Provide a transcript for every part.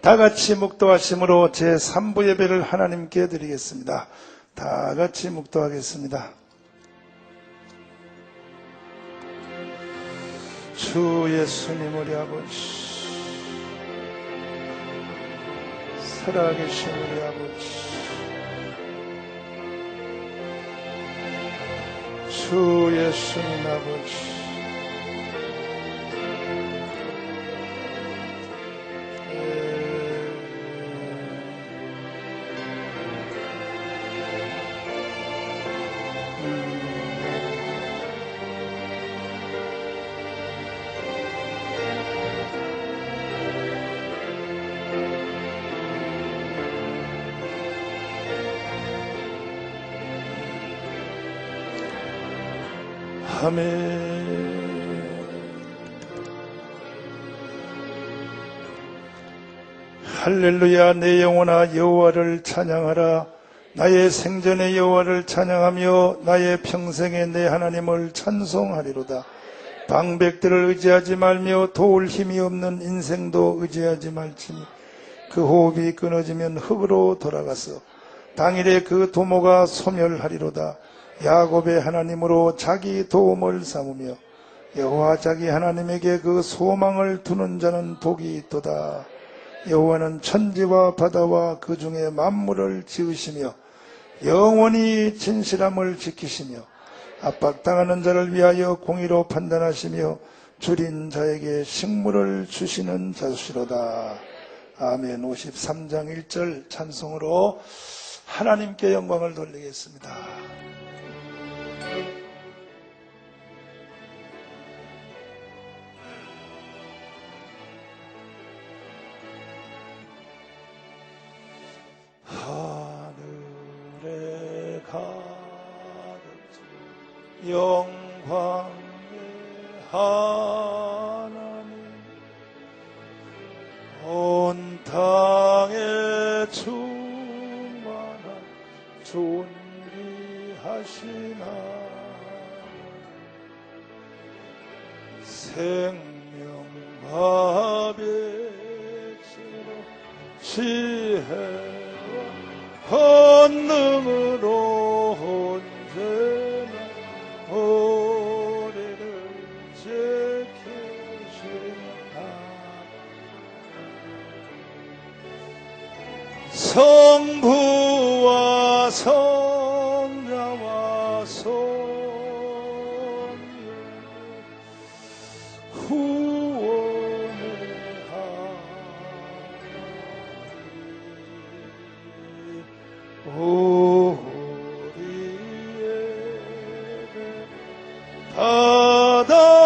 다 같이 묵도하심으로 제3부 예배를 하나님께 드리겠습니다. 다 같이 묵도하겠습니다. 주 예수님 우리 아버지, 살아계신 우리 아버지, 주 예수님 아버지, 아멘. 할렐루야. 내 영혼아 여호와를 찬양하라. 나의 생전에 여호와를 찬양하며 나의 평생에 내 하나님을 찬송하리로다. 방백들을 의지하지 말며 도울 힘이 없는 인생도 의지하지 말지니 그 호흡이 끊어지면 흙으로 돌아가서 당일에 그 도모가 소멸하리로다. 야곱의 하나님으로 자기 도움을 삼으며 여호와 자기 하나님에게 그 소망을 두는 자는 복이 있도다. 여호와는 천지와 바다와 그 중에 만물을 지으시며 영원히 진실함을 지키시며 압박당하는 자를 위하여 공의로 판단하시며 줄인 자에게 식물을 주시는 자시로다. 아멘. 53장 1절 찬송으로 하나님께 영광을 돌리겠습니다. 하늘에 가득 영광의 하나님, 온 땅에 충만한 존귀하신 생명과 백세로 지혜와 권능으로 언제나 우리를 지키시나. 성부와 성자와 성령 후원의 하나님, 우리의 받아주시옵소서.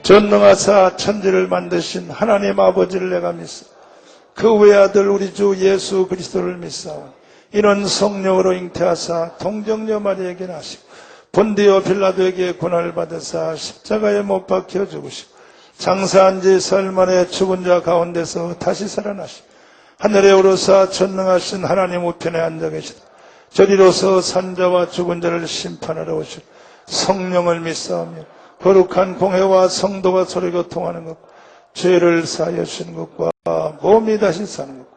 전능하사 천지를 만드신 하나님 아버지를 내가 믿사 그 외아들 우리 주 예수 그리스도를 믿사오니 이는 성령으로 잉태하사 동정녀 마리에게 나시고 본디오 빌라도에게 고난을 받으사 십자가에 못 박혀 죽으시고 장사한 지 사흘 만에 죽은 자 가운데서 다시 살아나시고 하늘에 오르사 전능하신 하나님 우편에 앉아 계시다. 저리로서 산자와 죽은 자를 심판하러 오시고 성령을 믿사오며 거룩한 공회와 성도가 서로 교통하는 것과 죄를 사하여 주시는 것과 몸이 다시 사는 것과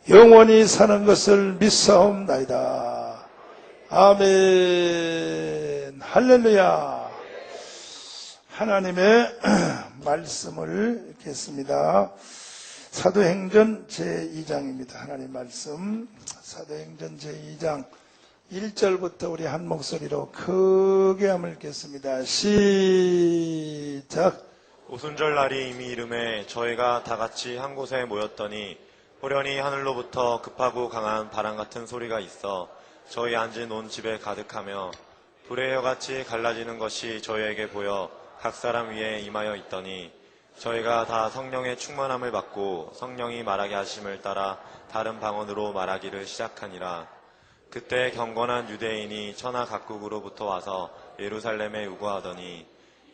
영원히 사는 것을 믿사옵나이다. 아멘. 할렐루야. 하나님의 말씀을 읽겠습니다. 사도행전 제2장입니다. 하나님 말씀 사도행전 제2장 1절부터 우리 한 목소리로 크게 한번 읽겠습니다. 시작. 오순절 날이 이미 이름에 저희가 다 같이 한 곳에 모였더니 호련히 하늘로부터 급하고 강한 바람 같은 소리가 있어 저희 앉은 온 집에 가득하며 불의 혀같이 갈라지는 것이 저희에게 보여 각 사람 위에 임하여 있더니 저희가 다 성령의 충만함을 받고 성령이 말하게 하심을 따라 다른 방언으로 말하기를 시작하니라. 그때 경건한 유대인이 천하 각국으로부터 와서 예루살렘에 우거하더니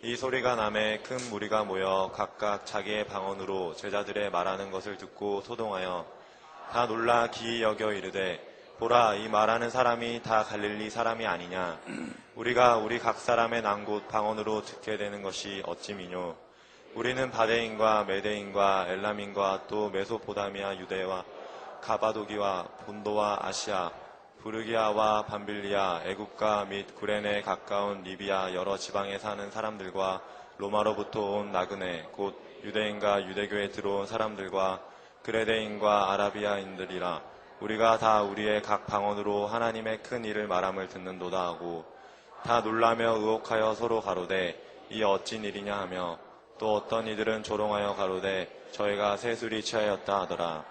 이 소리가 나매 큰 무리가 모여 각각 자기의 방언으로 제자들의 말하는 것을 듣고 소동하여 다 놀라 기이 여겨 이르되 보라, 이 말하는 사람이 다 갈릴리 사람이 아니냐? 우리가 우리 각 사람의 난 곳 방언으로 듣게 되는 것이 어찌미뇨? 우리는 바데인과 메데인과 엘람인과 또 메소포다미아 유대와 가바도기와 본도와 아시아, 부르기아와 밤빌리아, 애굽과 및 구레네에 가까운 리비아 여러 지방에 사는 사람들과 로마로부터 온 나그네, 곧 유대인과 유대교에 들어온 사람들과 그레데인과 아라비아인들이라. 우리가 다 우리의 각 방언으로 하나님의 큰 일을 말함을 듣는도다 하고 다 놀라며 의혹하여 서로 가로되 이 어찐 일이냐 하며 또 어떤 이들은 조롱하여 가로되 저희가 새술이 취하였다 하더라.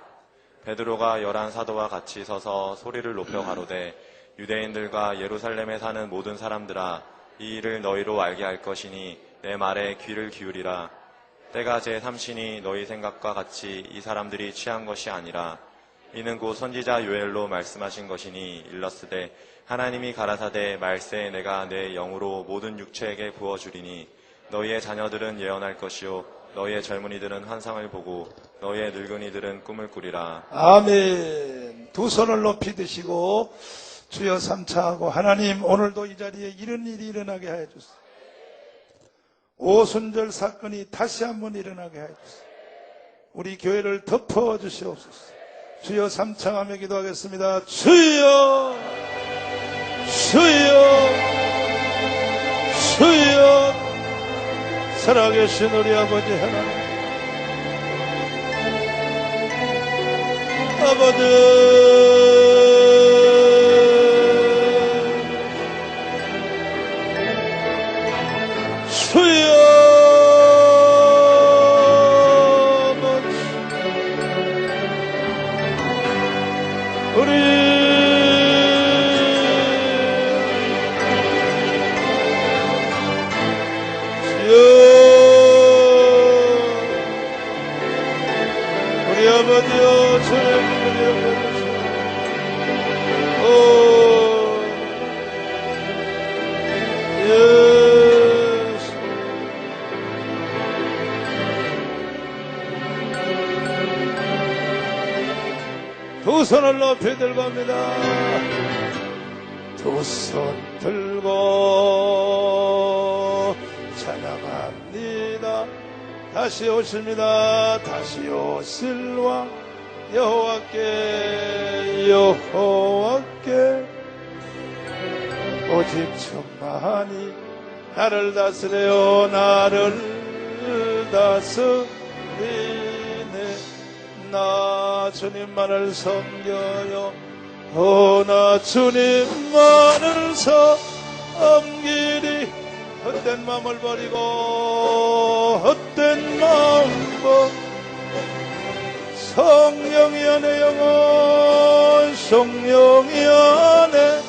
베드로가 11 사도와 같이 서서 소리를 높여 가로되 유대인들과 예루살렘에 사는 모든 사람들아, 이 일을 너희로 알게 할 것이니 내 말에 귀를 기울이라. 때가 제3신이 너희 생각과 같이 이 사람들이 취한 것이 아니라 이는 곧 선지자 요엘로 말씀하신 것이니 일렀으되 하나님이 가라사대 말세 내가 내 영으로 모든 육체에게 부어주리니 너희의 자녀들은 예언할 것이요 너희의 젊은이들은 환상을 보고 너희의 늙은이들은 꿈을 꾸리라. 아멘. 두 손을 높이 드시고 주여 삼차하고 하나님 오늘도 이 자리에 이런 일이 일어나게 하여 주세요. 오순절 사건이 다시 한번 일어나게 하여 주세요. 우리 교회를 덮어 주시옵소서. 주여 삼창하며 기도하겠습니다. 주여 주여 주여 살아계신 우리 아버지 하나님, 아버지 주여 우리 아버지여 주님을 여겨주시오. 예수 두 손을 높이 들고 합니다. 두 손 들고 찬양합니다. 다시 오십니다. 다시 오실 왕 여호와께 오직 천만이 나를 다스려 나를 다스리네. 나 주님만을 섬겨요. 나 주님만을 섬기리. 헛된 마음을 버리고 헛된 마음과 성령이 안에 영혼, 성령이 안에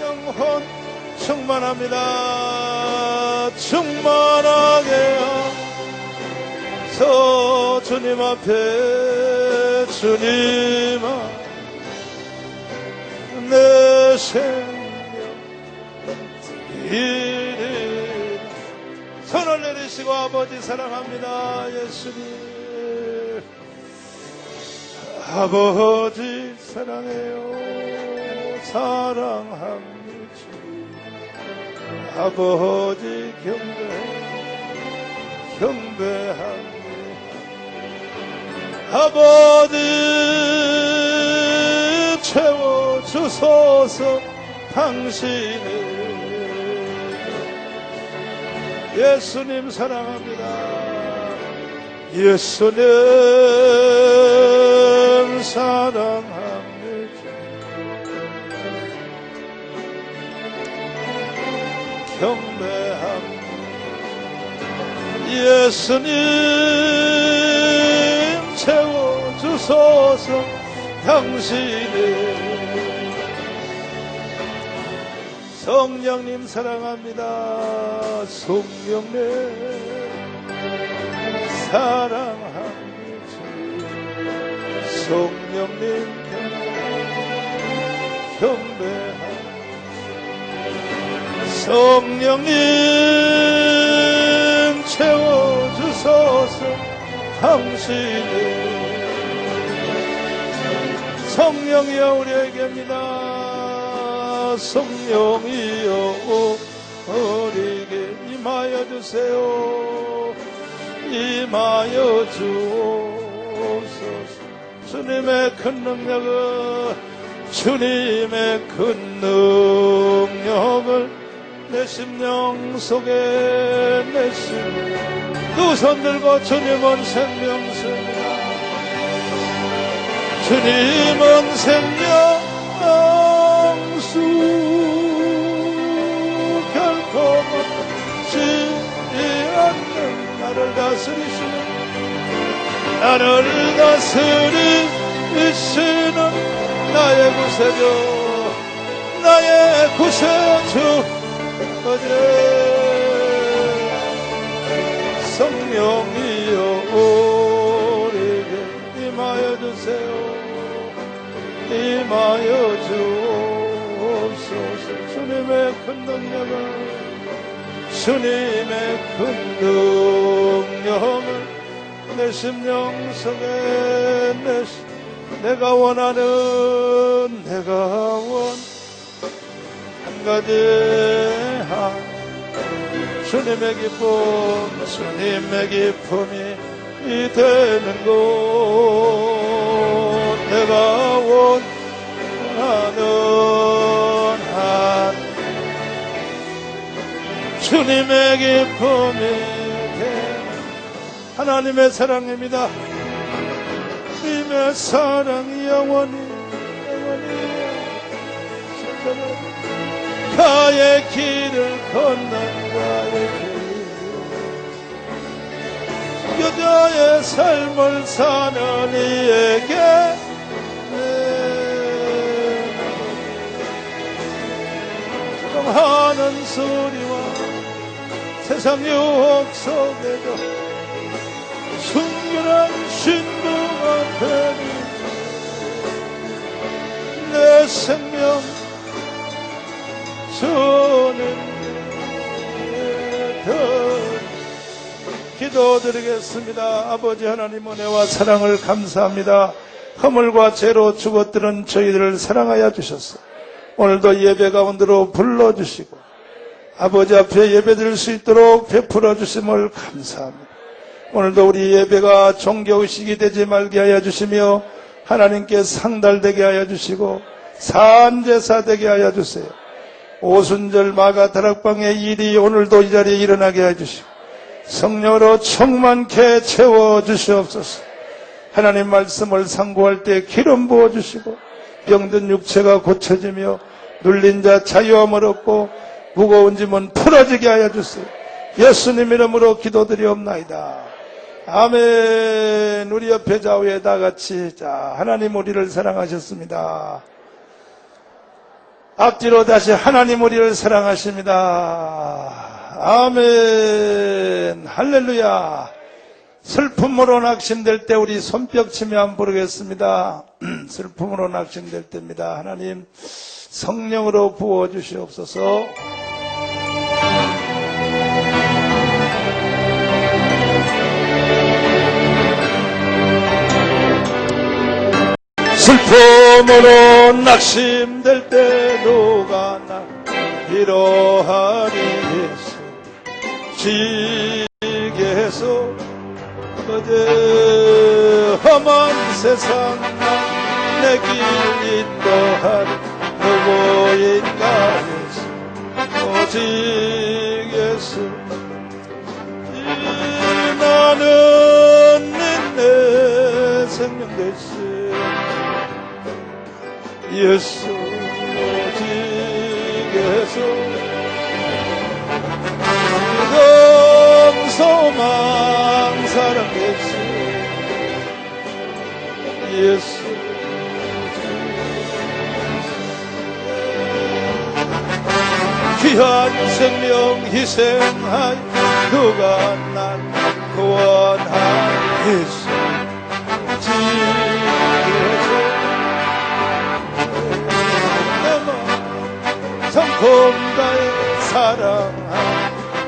영혼 충만합니다. 충만하게 하소. 주님 앞에 주님 내 생명 손을 내리시고 아버지 사랑합니다. 예수님 아버지 사랑해요. 사랑합니다. 아버지 경배합니다. 아버지 채워주소서. 당신을 예수님 사랑합니다. 예수님 사랑합니다. 경배합니다. 예수님 채워주소서. 당신을 성령님 사랑합니다. 성령님 사랑합니다. 성령님 경배합니다. 성령님 채워주소서. 당신을 성령이여 우리에게입니다. 성령이여 우리에게 임하여 주세요. 임하여 주옵소서. 주님의 큰 능력을, 주님의 큰 능력을 내 심령 속에, 내 심령 두 손 들고 주님은 생명수입니다. 주님은 생명수, 결코 멈지 않는 나를 다스리시는, 나를 다스리시는 나의 구세주, 나의 구세주 어제 성령이여 우리에게 임하여 주세요. 임하여 주옵소서. 주님의 큰 능력을, 주님의 큰 능력을 내 심령 속에, 내가 원하는, 한 가지 주님의 기쁨, 주님의 기쁨이 되는 곳, 내가 원하는 한 주님의 기쁨이 되는 하나님의 사랑입니다. 주님의 사랑이 영원히 가의 길을 걷는 가의 길, 여자의 삶을 사는 이에게 하는 소리와 세상 유혹 속에도 순결한 신부가 되니 내 생명 기도드리겠습니다. 아버지 하나님 은혜와 사랑을 감사합니다. 허물과 죄로 죽었던 저희들을 사랑하여 주셨어. 오늘도 예배 가운데로 불러주시고 아버지 앞에 예배드릴 수 있도록 베풀어 주심을 감사합니다. 오늘도 우리 예배가 종교의식이 되지 말게 하여 주시며 하나님께 상달되게 하여 주시고 산제사 되게 하여 주세요. 오순절 마가 다락방의 일이 오늘도 이 자리에 일어나게 해주시고 성령으로 충만케 채워주시옵소서. 하나님 말씀을 상고할 때 기름 부어주시고 병든 육체가 고쳐지며 눌린 자 자유함을 얻고 무거운 짐은 풀어지게 하여 주세요. 예수님 이름으로 기도드리옵나이다. 아멘. 우리 옆에 좌우에 다 같이 자 하나님 우리를 사랑하셨습니다. 앞뒤로 다시 하나님 우리를 사랑하십니다. 아멘. 할렐루야. 슬픔으로 낙심될 때 우리 손뼉치며 한번 부르겠습니다. 슬픔으로 낙심될 때입니다. 하나님 성령으로 부어주시옵소서. 슬픔으로 낙심될 때 누가 나 위로하리 예수 지게서 어제 험한 세상 내 길 인도하리 누구인가 예수 오직 예수 나는 내 생명 되시 예수 오직 예수 지금 소망 사랑 예수 예수 귀한 생명 희생하여 누가 날 구원한 예수 오직 예수 성품 다해 사랑한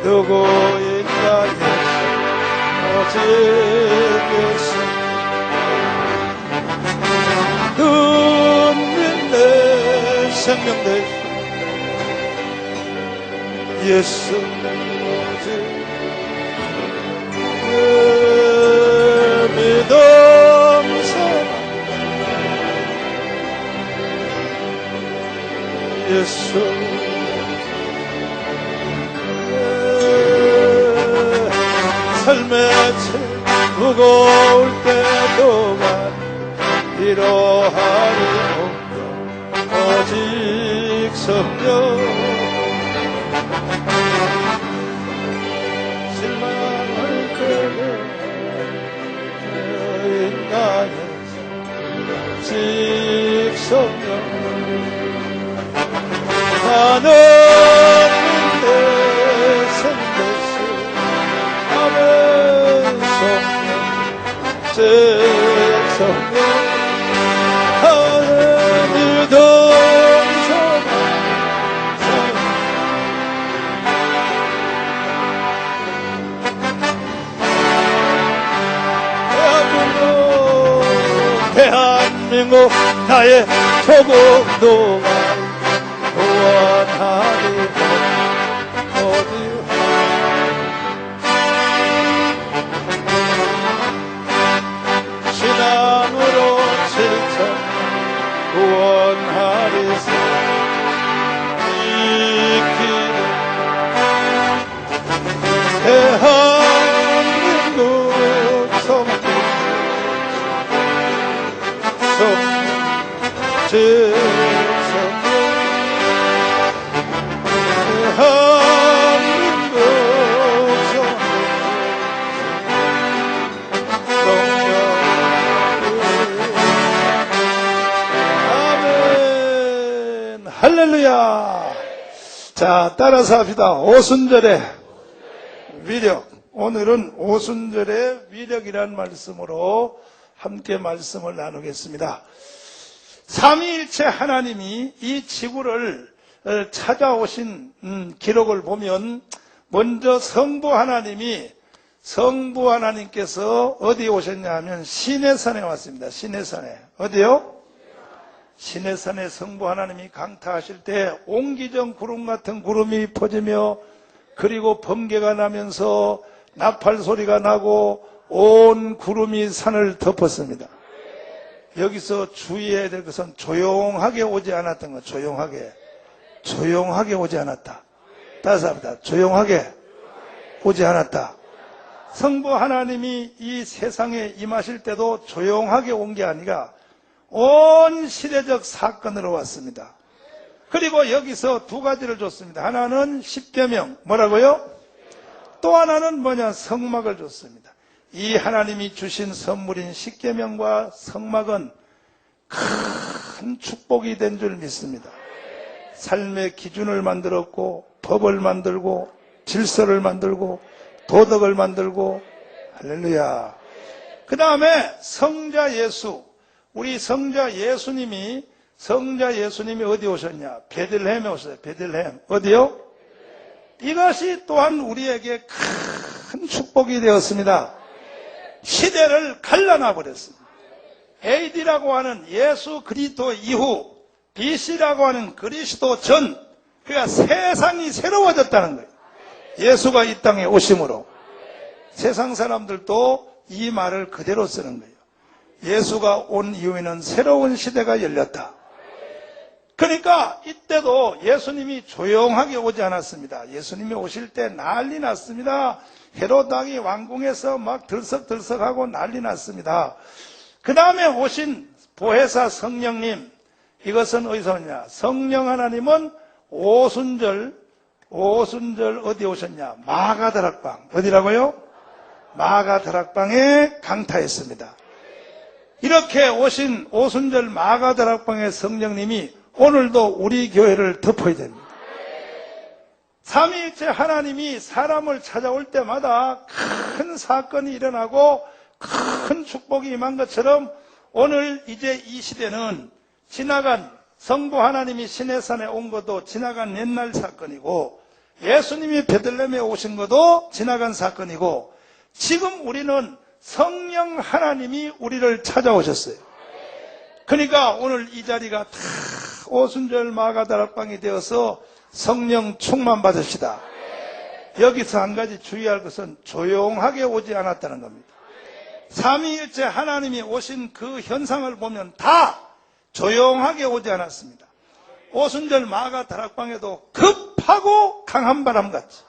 누구인가 예수 오직 예수 생명 되시고 예수 믿음 삼아 예수 삶의 책 무거울 때도만 이러하리 오직 성령 실망할 때는 인간에서 오직 성령 하나님의 생대수 아멘 성령 제 성령 하나님 동서만 대한민국 나의 조국도 구원하리 어디 신앙으로 실천 구원하리서 이 길은 대한민국 성령 대한민국 아멘 할렐루야. 자, 따라서 합시다. 오순절의 위력. 오늘은 오순절의 위력이라는 말씀으로 함께 말씀을 나누겠습니다. 삼위일체 하나님이 이 지구를 찾아오신 기록을 보면 먼저 성부 하나님께서 어디에 오셨냐 하면 시내산에 왔습니다. 시내산에. 어디요? 시내산에 성부 하나님이 강타하실 때 옹기정 구름 같은 구름이 퍼지며 그리고 번개가 나면서 나팔 소리가 나고 온 구름이 산을 덮었습니다. 여기서 주의해야 될 것은 조용하게 오지 않았던 것. 조용하게 오지 않았다. 따라서 합니다. 조용하게 오지 않았다. 성부 하나님이 이 세상에 임하실 때도 조용하게 온 게 아니라 온 시대적 사건으로 왔습니다. 그리고 여기서 두 가지를 줬습니다. 하나는 십계명, 뭐라고요? 또 하나는 뭐냐? 성막을 줬습니다. 이 하나님이 주신 선물인 십계명과 성막은 큰 축복이 된 줄 믿습니다. 삶의 기준을 만들었고 법을 만들고 질서를 만들고 도덕을 만들고 할렐루야. 그 다음에 성자 예수, 우리 성자 예수님이 어디 오셨냐? 베들레헴에 오셨어요. 베들레헴. 어디요? 이것이 또한 우리에게 큰 축복이 되었습니다. 시대를 갈라놔 버렸습니다. AD라고 하는 예수 그리스도 이후, BC라고 하는 그리스도 전, 그러니까 세상이 새로워졌다는 거예요. 예수가 이 땅에 오심으로. 세상 사람들도 이 말을 그대로 쓰는 거예요. 예수가 온 이후에는 새로운 시대가 열렸다. 그러니까 이때도 예수님이 조용하게 오지 않았습니다. 예수님이 오실 때 난리 났습니다. 헤롯 왕이 왕궁에서 막 들썩들썩하고 난리 났습니다. 그 다음에 오신 보혜사 성령님, 이것은 어디서 오냐? 성령 하나님은 오순절 어디 오셨냐? 마가다락방. 어디라고요? 마가다락방에 강타했습니다. 이렇게 오신 오순절 마가다락방의 성령님이 오늘도 우리 교회를 덮어야 됩니다. 삼위일체 하나님이 사람을 찾아올 때마다 큰 사건이 일어나고 큰 축복이 임한 것처럼 오늘 이제 이 시대는 지나간 성부 하나님이 시내산에 온 것도 지나간 옛날 사건이고 예수님이 베들레헴에 오신 것도 지나간 사건이고 지금 우리는 성령 하나님이 우리를 찾아오셨어요. 그러니까 오늘 이 자리가 다 오순절 마가다락방이 되어서 성령 충만 받으시다. 여기서 한 가지 주의할 것은 조용하게 오지 않았다는 겁니다. 삼위일체 하나님이 오신 그 현상을 보면 다 조용하게 오지 않았습니다. 오순절 마가다락방에도 급하고 강한 바람같이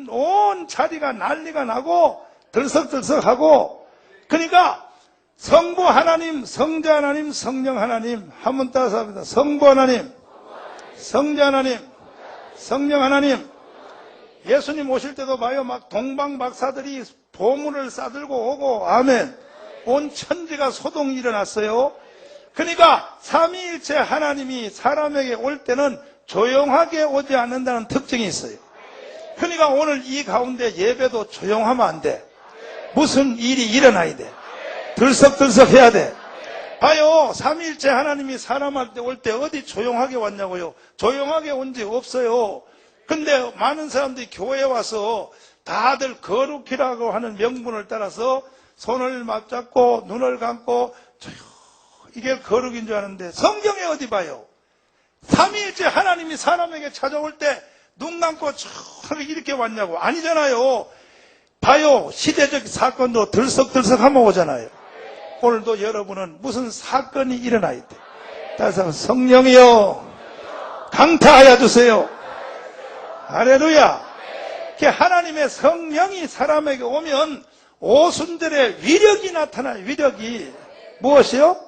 온 자리가 난리가 나고 들썩들썩하고, 그러니까 성부 하나님, 성자 하나님, 성령 하나님 한번 따라서 합니다. 성부 하나님, 성자 하나님, 성령 하나님. 예수님 오실 때도 봐요. 막 동방박사들이 보물을 싸들고 오고, 아멘. 온 천지가 소동이 일어났어요. 그러니까 삼위일체 하나님이 사람에게 올 때는 조용하게 오지 않는다는 특징이 있어요. 그러니까 오늘 이 가운데 예배도 조용하면 안 돼. 무슨 일이 일어나야 돼. 들썩들썩 해야 돼. 봐요. 삼위일체 하나님이 사람한테 올 때 어디 조용하게 왔냐고요. 조용하게 온 적 없어요. 근데 많은 사람들이 교회에 와서 다들 거룩이라고 하는 명분을 따라서 손을 맞잡고 눈을 감고 이게 거룩인 줄 아는데, 성경에 어디 봐요. 삼위일체 하나님이 사람에게 찾아올 때 눈 감고 이렇게 왔냐고. 아니잖아요. 봐요. 시대적 사건도 들썩들썩하면 오잖아요. 오늘도 여러분은 무슨 사건이 일어나야 돼. 따라서 성령이여 강타하여 주세요. 할렐루야. 하나님의 성령이 사람에게 오면 오순절에 위력이 나타나요. 위력이. 무엇이요?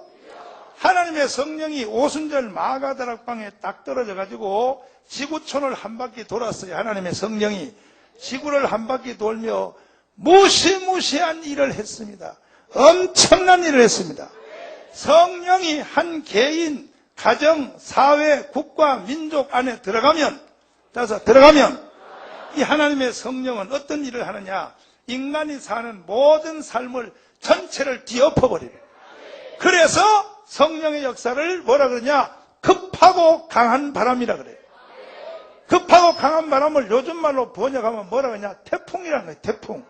하나님의 성령이 오순절 마가다락방에 딱 떨어져 가지고 지구촌을 한 바퀴 돌았어요. 하나님의 성령이 지구를 한 바퀴 돌며 무시무시한 일을 했습니다. 엄청난 일을 했습니다. 성령이 한 개인, 가정, 사회, 국가, 민족 안에 들어가면 이 하나님의 성령은 어떤 일을 하느냐? 인간이 사는 모든 삶을 전체를 뒤엎어버려요. 그래서 성령의 역사를 뭐라 그러냐? 급하고 강한 바람이라 그래요. 급하고 강한 바람을 요즘 말로 번역하면 뭐라 그러냐? 태풍이라는 거예요. 태풍.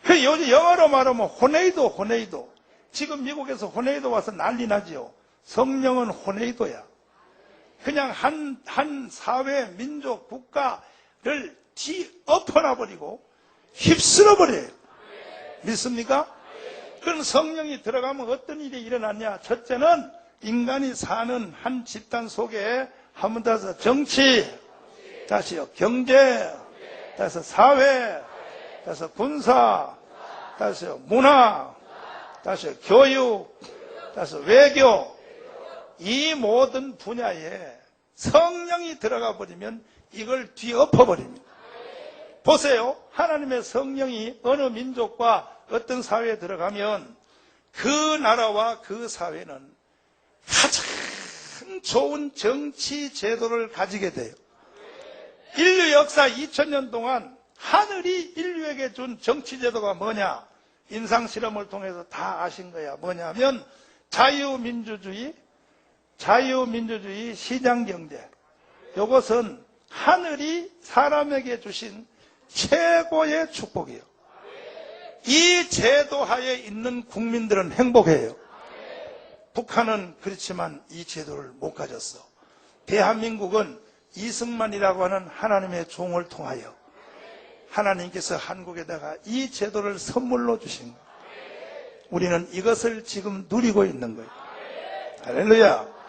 그 요즘 영어로 말하면 호네이도. 지금 미국에서 호네이도 와서 난리 나지요. 성령은 호네이도야. 그냥 한 사회, 민족, 국가를 뒤엎어놔버리고 휩쓸어버려요. 믿습니까? 그럼 성령이 들어가면 어떤 일이 일어났냐? 첫째는 인간이 사는 한 집단 속에 한번 다서 정치, 다시요 경제, 다시 사회, 다시 군사, 다시 문화, 다시 교육, 다시 외교, 이 모든 분야에 성령이 들어가 버리면 이걸 뒤엎어버립니다. 보세요. 하나님의 성령이 어느 민족과 어떤 사회에 들어가면 그 나라와 그 사회는 가장 좋은 정치 제도를 가지게 돼요. 인류 역사 2000년 동안 하늘이 인류에게 준 정치 제도가 뭐냐? 인상 실험을 통해서 다 아신 거야. 뭐냐면 자유민주주의, 시장경제. 이것은 하늘이 사람에게 주신 최고의 축복이에요. 이 제도 하에 있는 국민들은 행복해요. 북한은 그렇지만 이 제도를 못 가졌어. 대한민국은 이승만이라고 하는 하나님의 종을 통하여 하나님께서 한국에다가 이 제도를 선물로 주신 거예요. 우리는 이것을 지금 누리고 있는 거예요. 할렐루야.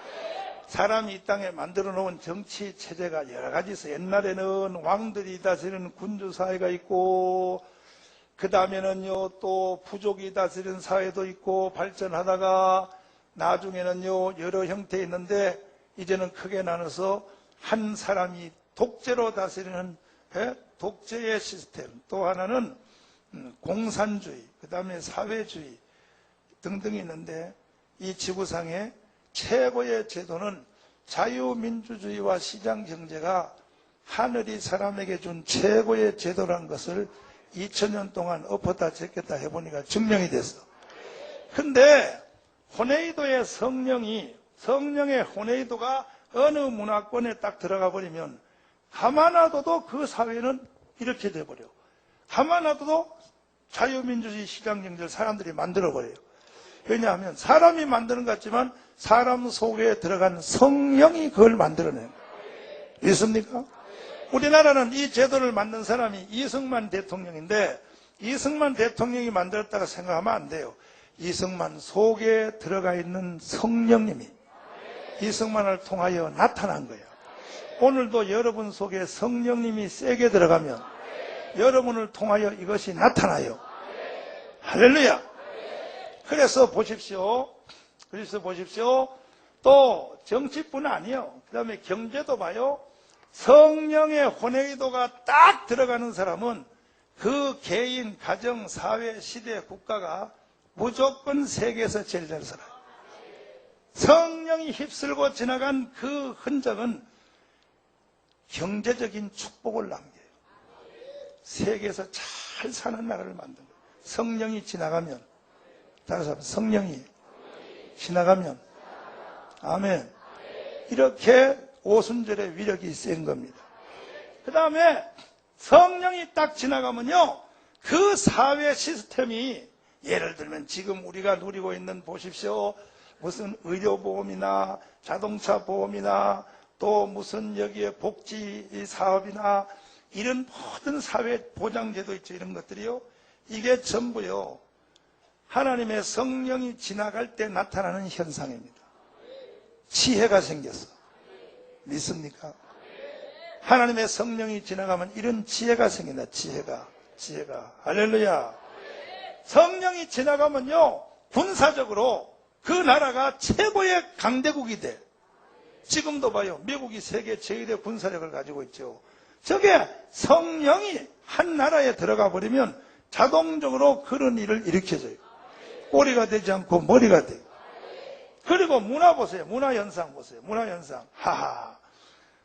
사람이 이 땅에 만들어 놓은 정치 체제가 여러 가지 있어요. 옛날에는 왕들이 다스리는 군주 사회가 있고, 그 다음에는요 또 부족이 다스리는 사회도 있고, 발전하다가 나중에는요 여러 형태 있는데, 이제는 크게 나눠서 한 사람이 독재로 다스리는 독재의 시스템, 또 하나는 공산주의, 그 다음에 사회주의 등등이 있는데, 이 지구상의 최고의 제도는 자유민주주의와 시장경제가 하늘이 사람에게 준 최고의 제도라는 것을 2000년 동안 엎었다 제꼈다 해보니까 증명이 됐어. 근데 호네이도의 성령의 호네이도가 어느 문화권에 딱 들어가 버리면 가만 놔둬도 그 사회는 이렇게 돼버려. 가만 놔둬도 자유민주주의 시장경제를 사람들이 만들어버려요. 왜냐하면 사람이 만드는 것 같지만 사람 속에 들어간 성령이 그걸 만들어내는 거예요. 믿습니까? 우리나라는 이 제도를 만든 사람이 이승만 대통령인데 이승만 대통령이 만들었다고 생각하면 안 돼요. 이승만 속에 들어가 있는 성령님이 이승만을 통하여 나타난 거예요. 오늘도 여러분 속에 성령님이 세게 들어가면 여러분을 통하여 이것이 나타나요. 할렐루야. 그래서 보십시오. 또 정치뿐 아니에요. 그 다음에 경제도 봐요. 성령의 혼외기도가 딱 들어가는 사람은 그 개인, 가정, 사회, 시대, 국가가 무조건 세계에서 제일 잘 살아요. 성령이 휩쓸고 지나간 그 흔적은 경제적인 축복을 남겨요. 세계에서 잘 사는 나라를 만든 거예요. 성령이 지나가면, 다른 사람, 성령이 지나가면, 아멘. 이렇게 오순절의 위력이 센 겁니다. 그 다음에 성령이 딱 지나가면요, 그 사회 시스템이 예를 들면 지금 우리가 누리고 있는 보십시오. 무슨 의료보험이나 자동차 보험이나 또 무슨 여기에 복지 사업이나 이런 모든 사회 보장제도 있죠. 이런 것들이요. 이게 전부요. 하나님의 성령이 지나갈 때 나타나는 현상입니다. 지혜가 생겼어. 믿습니까? 하나님의 성령이 지나가면 이런 지혜가 생긴다. 지혜가. 할렐루야. 성령이 지나가면요. 군사적으로 그 나라가 최고의 강대국이 돼. 지금도 봐요. 미국이 세계 제1의 군사력을 가지고 있죠. 저게 성령이 한 나라에 들어가 버리면 자동적으로 그런 일을 일으켜줘요. 꼬리가 되지 않고 머리가 돼요. 그리고 문화 보세요. 문화현상 보세요. 문화현상. 하하.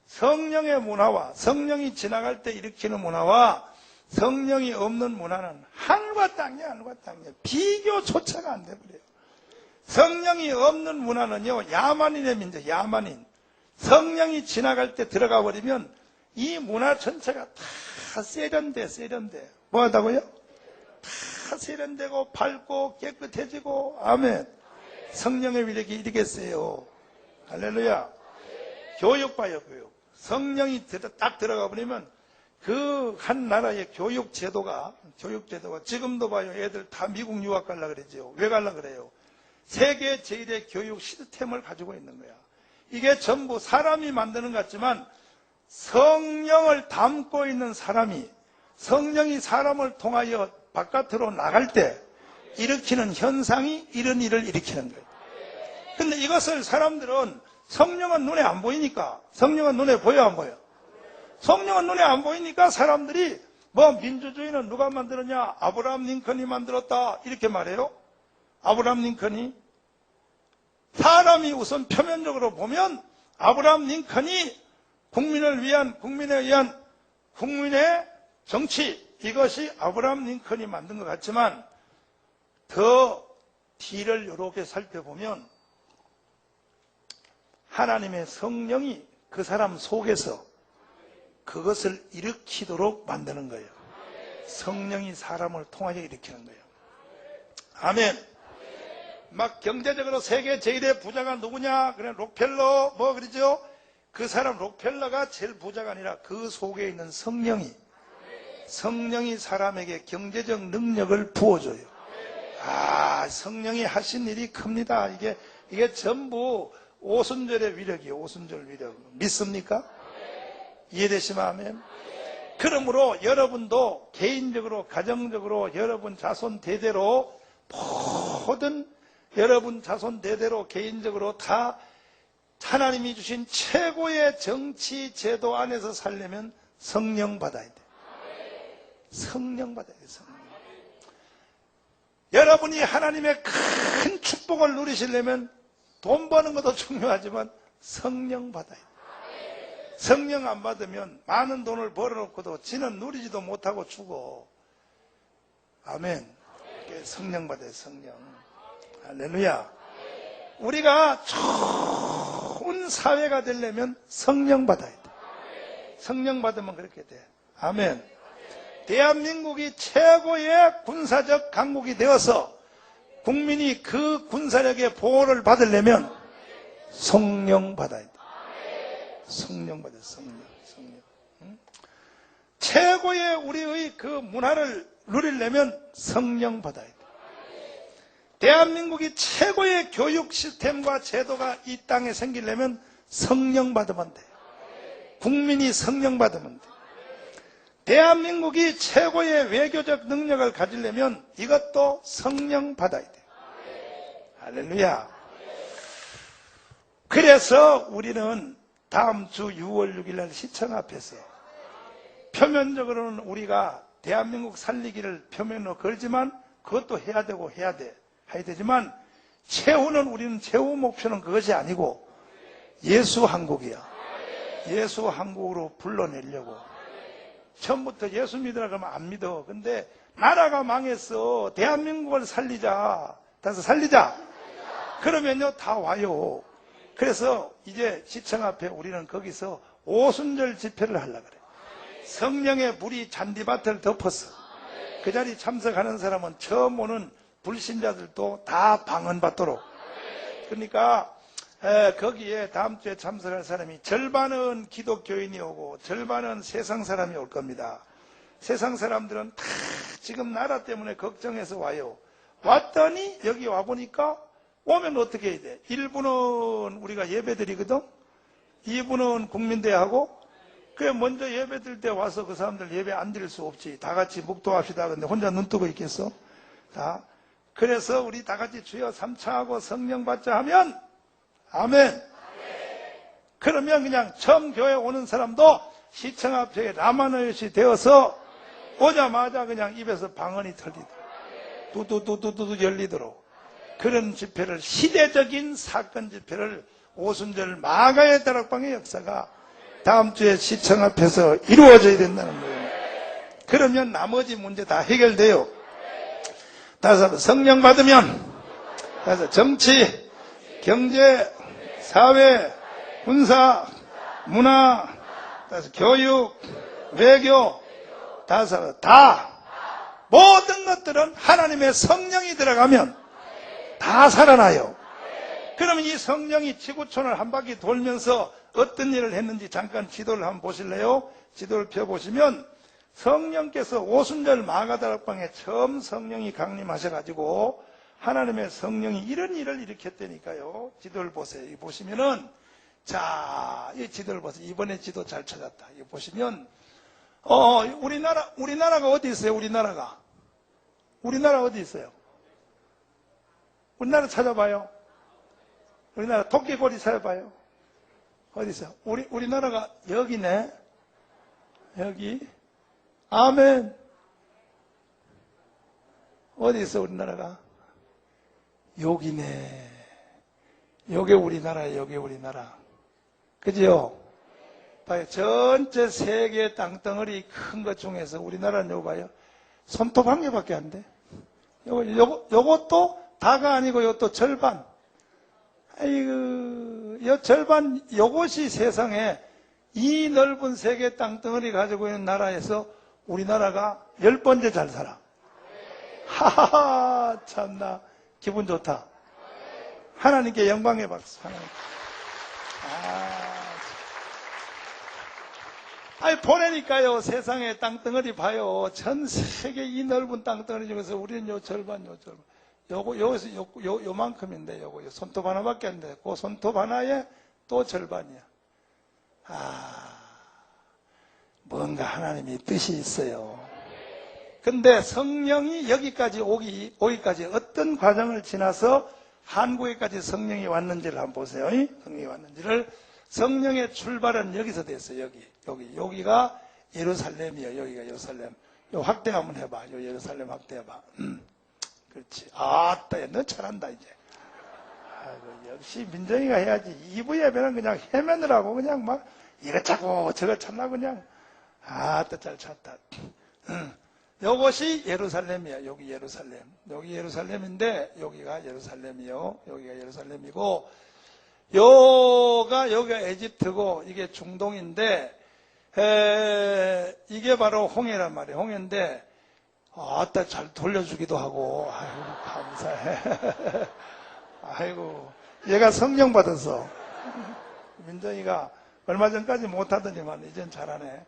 성령의 문화와 성령이 지나갈 때 일으키는 문화와 성령이 없는 문화는 하늘과 땅이야. 하늘과 땅이야. 비교조차가 안 돼버려요. 성령이 없는 문화는요. 야만인의 민족. 야만인. 성령이 지나갈 때 들어가 버리면 이 문화 전체가 다 세련돼. 뭐 하다고요? 다 세련되고 밝고 깨끗해지고. 아멘. 성령의 위력이 이르겠어요. 할렐루야. 교육 봐요. 교육. 성령이 딱 들어가 버리면 그 한 나라의 교육 제도가 지금도 봐요. 애들 다 미국 유학 가려고 그러죠. 왜 가려고 그래요? 세계 제1의 교육 시스템을 가지고 있는 거야. 이게 전부 사람이 만드는 것 같지만 성령을 담고 있는 사람이, 성령이 사람을 통하여 바깥으로 나갈 때 일으키는 현상이 이런 일을 일으키는 거예요. 근데 이것을 사람들은 성령은 눈에 안 보이니까, 성령은 눈에 보여 안 보여? 성령은 눈에 안 보이니까 사람들이 뭐 민주주의는 누가 만들었냐? 아브라함 링컨이 만들었다 이렇게 말해요. 아브라함 링컨이. 사람이 우선 표면적으로 보면 아브라함 링컨이 국민에 의한 국민의 정치, 이것이 아브라함 링컨이 만든 것 같지만 더 뒤를 이렇게 살펴보면 하나님의 성령이 그 사람 속에서 그것을 일으키도록 만드는 거예요. 성령이 사람을 통하여 일으키는 거예요. 아멘. 막 경제적으로 세계 제1의 부자가 누구냐? 그래 록펠러 뭐 그러죠? 그 사람 록펠러가 제일 부자가 아니라 그 속에 있는 성령이 사람에게 경제적 능력을 부어줘요. 아, 성령이 하신 일이 큽니다. 이게 전부 오순절의 위력이에요. 오순절 위력. 믿습니까? 이해되시면 아멘. 그러므로 여러분도 개인적으로, 가정적으로, 여러분 자손 대대로 모든 여러분 자손 대대로 개인적으로 다 하나님이 주신 최고의 정치 제도 안에서 살려면 성령 받아야 돼. 성령 받아야 돼. 성령. 여러분이 하나님의 큰 축복을 누리시려면 돈 버는 것도 중요하지만 성령 받아야 돼. 성령 안 받으면 많은 돈을 벌어놓고도 지는 누리지도 못하고 죽어. 아멘. 성령 받아요. 성령. 할렐루야. 우리가 좋은 사회가 되려면 성령 받아야 돼. 성령 받으면 그렇게 돼. 아멘. 대한민국이 최고의 군사적 강국이 되어서 국민이 그 군사력의 보호를 받으려면 성령 받아야 돼. 성령 받아야 돼. 성령. 응? 최고의 우리의 그 문화를 누리려면 성령 받아야 돼. 대한민국이 최고의 교육 시스템과 제도가 이 땅에 생기려면 성령 받으면 돼. 국민이 성령 받으면 돼. 대한민국이 최고의 외교적 능력을 가지려면 이것도 성령 받아야 돼. 할렐루야. 그래서 우리는 다음 주 6월 6일 날 시청 앞에서 표면적으로는 우리가 대한민국 살리기를 표면으로 걸지만 그것도 해야 되고 해야 되지만 최후는 우리는 최후 목표는 그것이 아니고 예수 한국이야. 예수 한국으로 불러내려고. 처음부터 예수 믿으라 그러면 안 믿어. 근데 나라가 망했어. 대한민국을 살리자. 다시 살리자. 그러면요 다 와요. 그래서 이제 시청 앞에 우리는 거기서 오순절 집회를 하려고 그래. 성령의 불이 잔디밭을 덮었어. 그 자리 참석하는 사람은 처음 오는 불신자들도 다 방언받도록. 그러니까 거기에 다음 주에 참석할 사람이 절반은 기독교인이 오고 절반은 세상 사람이 올 겁니다. 세상 사람들은 다 지금 나라 때문에 걱정해서 와요. 왔더니 여기 와보니까 오면 어떻게 해야 돼? 1부는 우리가 예배드리거든? 2부는 국민대하고 그래 먼저 예배드릴 때 와서 그 사람들 예배 안 드릴 수 없지. 다 같이 묵도합시다. 근데 혼자 눈 뜨고 있겠어? 다. 그래서 우리 다 같이 주여 삼창하고 성령 받자 하면 아멘. 그러면 그냥 처음 교회 오는 사람도 시청 앞에 라마노릇이 되어서 오자마자 그냥 입에서 방언이 터지도록 두두두두두 열리도록 그런 집회를 시대적인 사건 집회를 오순절 마가의 다락방의 역사가 다음 주에 시청 앞에서 이루어져야 된다는 거예요. 그러면 나머지 문제 다 해결돼요. 따라서 성령 받으면 따라서 정치, 경제, 사회, 군사, 문화, 따라서 교육, 외교, 따라서 다 모든 것들은 하나님의 성령이 들어가면 다 살아나요. 그러면 이 성령이 지구촌을 한 바퀴 돌면서 어떤 일을 했는지 잠깐 지도를 한번 보실래요? 지도를 펴보시면 성령께서 오순절 마가다락방에 처음 성령이 강림하셔가지고 하나님의 성령이 이런 일을 일으켰다니까요. 지도를 보세요. 이 보시면은 자, 이 지도를 보세요. 이번에 지도 잘 찾았다. 이 보시면 우리나라가 어디 있어요? 우리나라 어디 있어요? 우리나라 찾아봐요. 우리나라 토끼고리 찾아봐요. 어디 있어요? 우리나라가 여기네. 여기. 아멘. 어디 있어 우리나라가? 여기네. 여기 우리나라, 여기 우리나라. 그죠? 봐요. 전체 세계 땅덩어리 큰 것 중에서 우리나라는 요거 봐요. 손톱 한 개밖에 안 돼. 요것도 다가 아니고 요것도 절반. 아이고, 요 절반, 요것이 세상에 이 넓은 세계 땅덩어리 가지고 있는 나라에서 우리나라가 10번째 잘 살아. 하하하, 참나. 기분 좋다. 하나님께 영광의 박수. 하나님. 아니, 보내니까요, 세상에 땅덩어리 봐요. 전 세계 이 넓은 땅덩어리 중에서 우리는 요 절반. 여기서 요만큼인데, 요거 손톱 하나밖에 안 돼. 그 손톱 하나에 또 절반이야. 뭔가 하나님이 뜻이 있어요. 근데 성령이 여기까지 오기까지 어떤 과정을 지나서 한국에까지 성령이 왔는지를 한번 보세요. 성령이 왔는지를. 성령의 출발은 여기서 됐어요. 여기가 예루살렘이에요. 여기가 예루살렘. 요 확대 한번 해봐. 요 예루살렘 확대해봐. 그렇지. 아따, 너 잘한다, 이제. 아이고, 역시 민정이가 해야지. 2부 예배는 그냥 헤매느라고 그냥 막 이것저것 저것 찾나 그냥. 아따, 잘 찾다. 요것이 예루살렘이야. 여기 예루살렘. 여기 예루살렘인데, 여기가 예루살렘이요. 여기가 예루살렘이고, 여기가 에집트고, 이게 중동인데, 이게 바로 홍해란 말이에요. 홍해인데, 아따, 잘 돌려주기도 하고, 아이고, 감사해. 아이고, 얘가 성령 받아서. 민정이가 얼마 전까지 못하더니만 이젠 잘하네.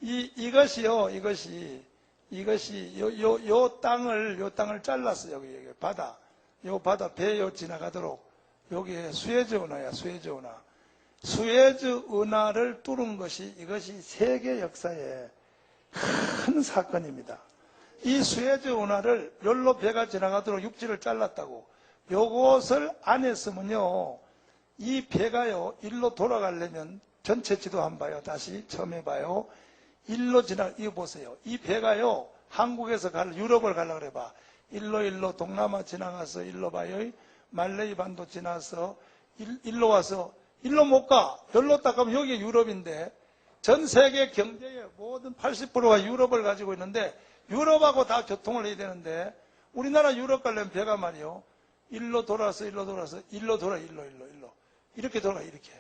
이것이 요 땅을 잘랐어요. 여기 바다. 요 바다 배 지나가도록 여기에 수에즈 운하야, 수에즈 운하. 수에즈 운하를 뚫은 것이 이것이 세계 역사의 큰 사건입니다. 이 수에즈 운하를 열로 배가 지나가도록 육지를 잘랐다고. 요것을 안 했으면요, 이 배가요, 일로 돌아가려면 전체 지도 한번 봐요. 다시 처음 해봐요. 일로 이거 보세요. 이 배가요, 한국에서 유럽을 가려고 그래봐. 일로 동남아 지나가서 일로 봐요. 말레이 반도 지나서 일로 와서 일로 못 가. 열로 딱 가면 여기 유럽인데 전 세계 경제의 모든 80%가 유럽을 가지고 있는데 유럽하고 다 교통을 해야 되는데 우리나라 유럽 가려면 배가 말이요. 일로 돌아서 일로 돌아. 이렇게 돌아, 이렇게.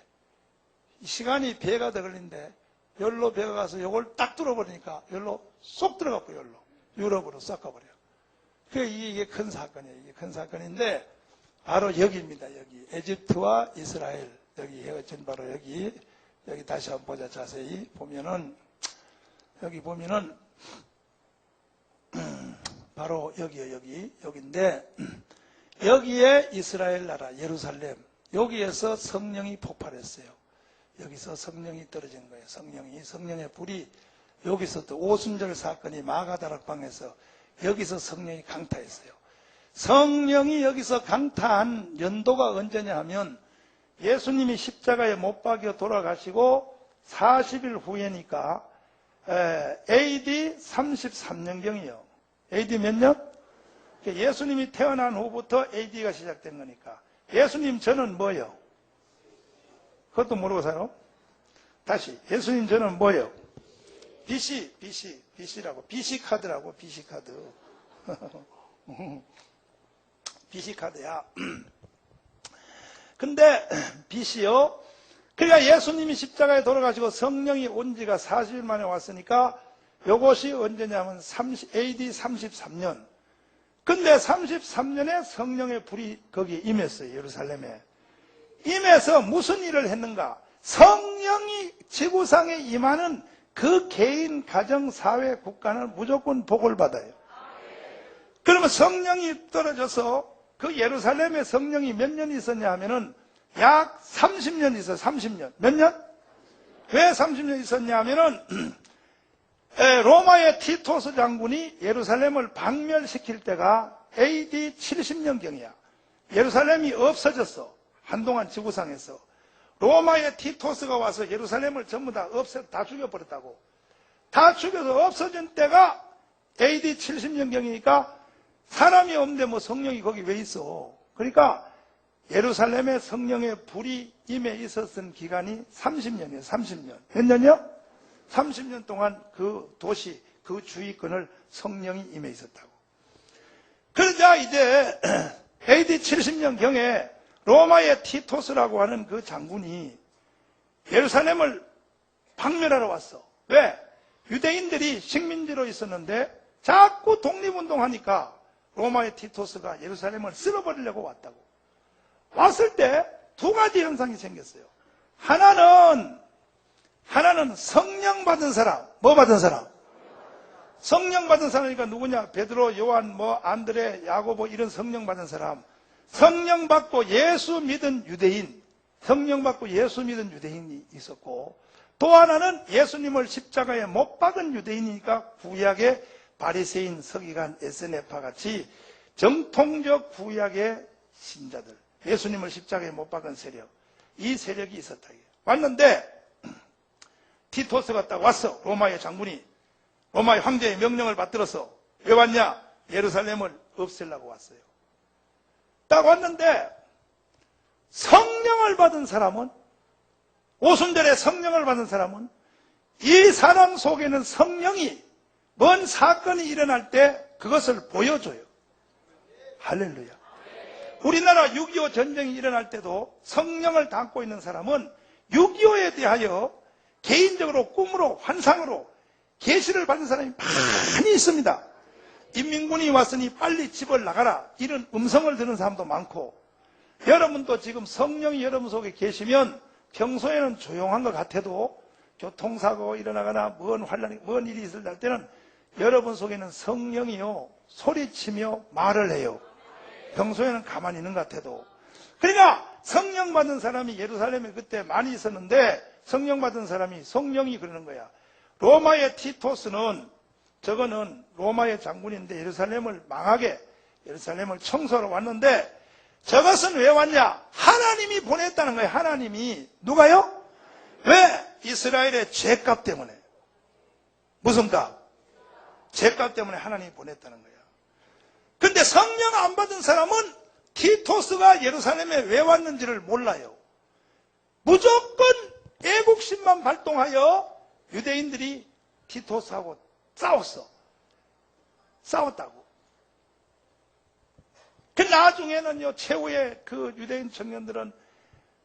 시간이 배가 더 걸린데 열로 배가 가서 이걸 딱 뚫어버리니까 열로 쏙 들어가고 열로. 유럽으로 싹 가버려. 이게 큰 사건이에요. 이게 큰 사건인데 바로 여기입니다. 여기. 에집트와 이스라엘. 여기 헤어진 바로 여기 다시 한번 보자. 자세히 보면은, 여기 보면은, 바로 여기요, 여기인데, 여기에 이스라엘 나라, 예루살렘, 여기에서 성령이 폭발했어요. 여기서 성령이 떨어진 거예요. 성령의 불이 여기서 또 오순절 사건이 마가다락방에서 여기서 성령이 강타했어요. 성령이 여기서 강타한 연도가 언제냐 하면 예수님이 십자가에 못 박여 돌아가시고 40일 후에니까 AD 33년경이요. AD 몇 년? 예수님이 태어난 후부터 AD가 시작된 거니까. 예수님 전은 뭐예요? 그것도 모르고 살아? 다시. 예수님 전은 뭐예요? BC라고. BC 카드라고, BC 카드. BC 카드야. 근데 BC요. 그러니까 예수님이 십자가에 돌아가시고 성령이 온 지가 40일 만에 왔으니까 요것이 언제냐면 AD 33년. 근데 33년에 성령의 불이 거기에 임했어요. 예루살렘에. 임해서 무슨 일을 했는가? 성령이 지구상에 임하는 그 개인, 가정, 사회, 국가는 무조건 복을 받아요. 그러면 성령이 떨어져서 그 예루살렘에 성령이 몇 년 있었냐 하면은 약 30년 있어요. 30년. 몇 년? 왜 30년 있었냐 하면은 로마의 티토스 장군이 예루살렘을 박멸시킬 때가 AD 70년경이야. 예루살렘이 없어졌어. 한동안 지구상에서. 로마의 티토스가 와서 예루살렘을 전부 다 죽여버렸다고. 다 죽여서 없어진 때가 AD 70년경이니까 사람이 없는데 뭐 성령이 거기 왜 있어? 그러니까 예루살렘에 성령의 불이 임해 있었던 기간이 30년이에요. 30년. 몇 년이요? 30년 동안 그 도시, 그 주위권을 성령이 임해 있었다고. 그러자 이제 AD 70년경에 로마의 티토스라고 하는 그 장군이 예루살렘을 박멸하러 왔어. 왜? 유대인들이 식민지로 있었는데 자꾸 독립운동하니까 로마의 티토스가 예루살렘을 쓸어버리려고 왔다고. 왔을 때 두 가지 현상이 생겼어요. 하나는 성령 받은 사람. 뭐 받은 사람? 성령 받은 사람이니까 누구냐? 베드로, 요한, 안드레, 야고보 이런 성령 받은 사람. 성령 받고 예수 믿은 유대인. 성령 받고 예수 믿은 유대인이 있었고, 또 하나는 예수님을 십자가에 못 박은 유대인이니까 구약의 바리새인, 서기관, 에스네파 같이 정통적 구약의 신자들, 예수님을 십자가에 못 박은 세력, 이 세력이 있었다. 왔는데 티토스가 딱 왔어. 로마의 장군이 로마의 황제의 명령을 받들어서. 왜 왔냐? 예루살렘을 없애려고 왔어요. 딱 왔는데 성령을 받은 사람은, 오순절에 성령을 받은 사람은 이 사람 속에는 성령이 뭔 사건이 일어날 때 그것을 보여줘요. 할렐루야. 우리나라 6.25 전쟁이 일어날 때도 성령을 담고 있는 사람은 6.25에 대하여 개인적으로 꿈으로 환상으로 계시를 받은 사람이 많이 있습니다. 인민군이 왔으니 빨리 집을 나가라, 이런 음성을 듣는 사람도 많고, 여러분도 지금 성령이 여러분 속에 계시면 평소에는 조용한 것 같아도 교통사고 일어나거나 뭔 일이 있을 때는 여러분 속에는 성령이요 소리치며 말을 해요. 평소에는 가만히 있는 것 같아도. 그러니까 성령 받은 사람이 예루살렘에 그때 많이 있었는데 성령 받은 사람이 성령이 그러는 거야. 로마의 티토스는 저거는 로마의 장군인데 예루살렘을 망하게 예루살렘을 청소하러 왔는데 저것은 왜 왔냐? 하나님이 보냈다는 거예요. 하나님이. 누가요? 왜? 이스라엘의 죄값 때문에. 무슨 값? 죄값 때문에 하나님이 보냈다는 거야. 근데 성령 안 받은 사람은 티토스가 예루살렘에 왜 왔는지를 몰라요. 무조건 애국심만 발동하여 유대인들이 티토스하고 싸웠다고. 그 나중에는요, 최후의 그 유대인 청년들은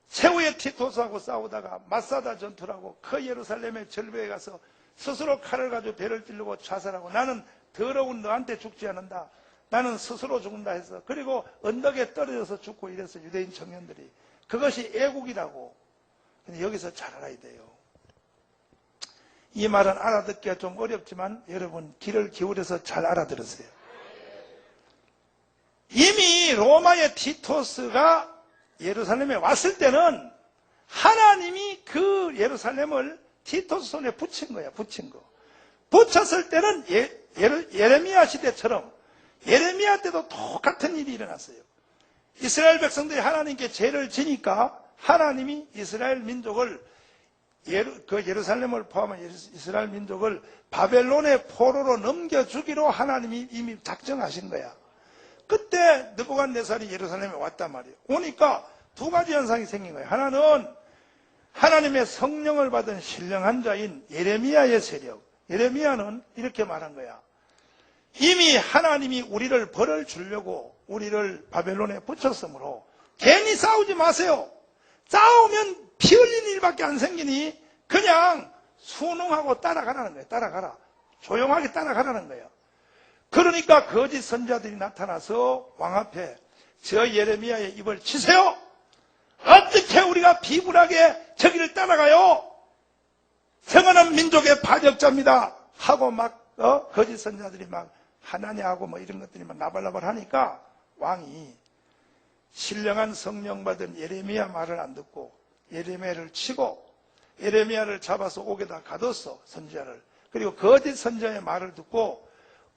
최후의 티토스하고 싸우다가 마사다 전투라고 그 예루살렘의 절벽에 가서 스스로 칼을 가지고 배를 찌르고 자살하고 나는 더러운 너한테 죽지 않는다. 나는 스스로 죽는다 해서 그리고 언덕에 떨어져서 죽고 이래서 유대인 청년들이 그것이 애국이라고. 근데 여기서 잘 알아야 돼요. 이 말은 알아듣기가 좀 어렵지만 여러분 귀를 기울여서 잘 알아들으세요. 이미 로마의 티토스가 예루살렘에 왔을 때는 하나님이 그 예루살렘을 티토스 손에 붙인 거야. 붙인 거. 붙였을 때는 예레미야 시대처럼 예레미야 때도 똑같은 일이 일어났어요. 이스라엘 백성들이 하나님께 죄를 지니까 하나님이 이스라엘 민족을 그 예루살렘을 포함한 이스라엘 민족을 바벨론의 포로로 넘겨주기로 하나님이 이미 작정하신 거야. 그때 느부갓네살이 예루살렘에 왔단 말이에요. 오니까 두 가지 현상이 생긴 거예요. 하나는 하나님의 성령을 받은 신령한 자인 예레미야의 세력. 예레미야는 이렇게 말한 거야. 이미 하나님이 우리를 벌을 주려고 우리를 바벨론에 붙였으므로 괜히 싸우지 마세요. 싸우면 피 흘리는 일밖에 안 생기니 그냥 순응하고 따라가라는 거예요. 따라가라. 조용하게 따라가라는 거예요. 그러니까 거짓 선자들이 나타나서 왕 앞에 저 예레미야의 입을 치세요. 어떻게 우리가 비굴하게 저기를 따라가요? 성하는 민족의 반역자입니다. 하고 막 거짓 선자들이 막 하나냐하고 뭐 이런 것들이 막 나발나발 하니까 왕이 신령한 성령 받은 예레미야 말을 안 듣고 예레미야를 치고 예레미야를 잡아서 옥에다 가뒀어. 선지자를. 그리고 거짓 선지자의 말을 듣고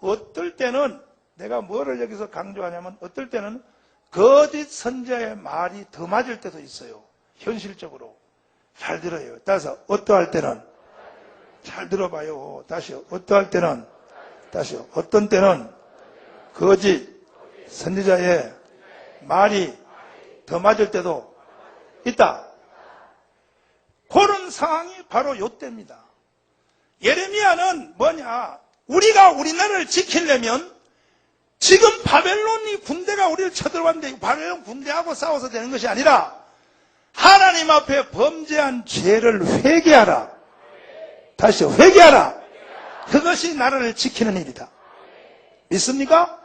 어떨 때는 내가 뭐를 여기서 강조하냐면 어떨 때는 거짓 선지자의 말이 더 맞을 때도 있어요. 현실적으로. 잘 들어요. 따라서 어떠할 때는 잘 들어봐요. 다시요. 어떠할 때는 다시요. 어떤 때는 거짓 선지자의 말이 더 맞을 때도 있다. 그런 상황이 바로 요때입니다. 예레미야는 뭐냐? 우리가 우리나라를 지키려면 지금 바벨론이 군대가 우리를 쳐들어왔는데 바벨론 군대하고 싸워서 되는 것이 아니라 하나님 앞에 범죄한 죄를 회개하라. 다시요. 회개하라. 그것이 나라를 지키는 일이다. 믿습니까?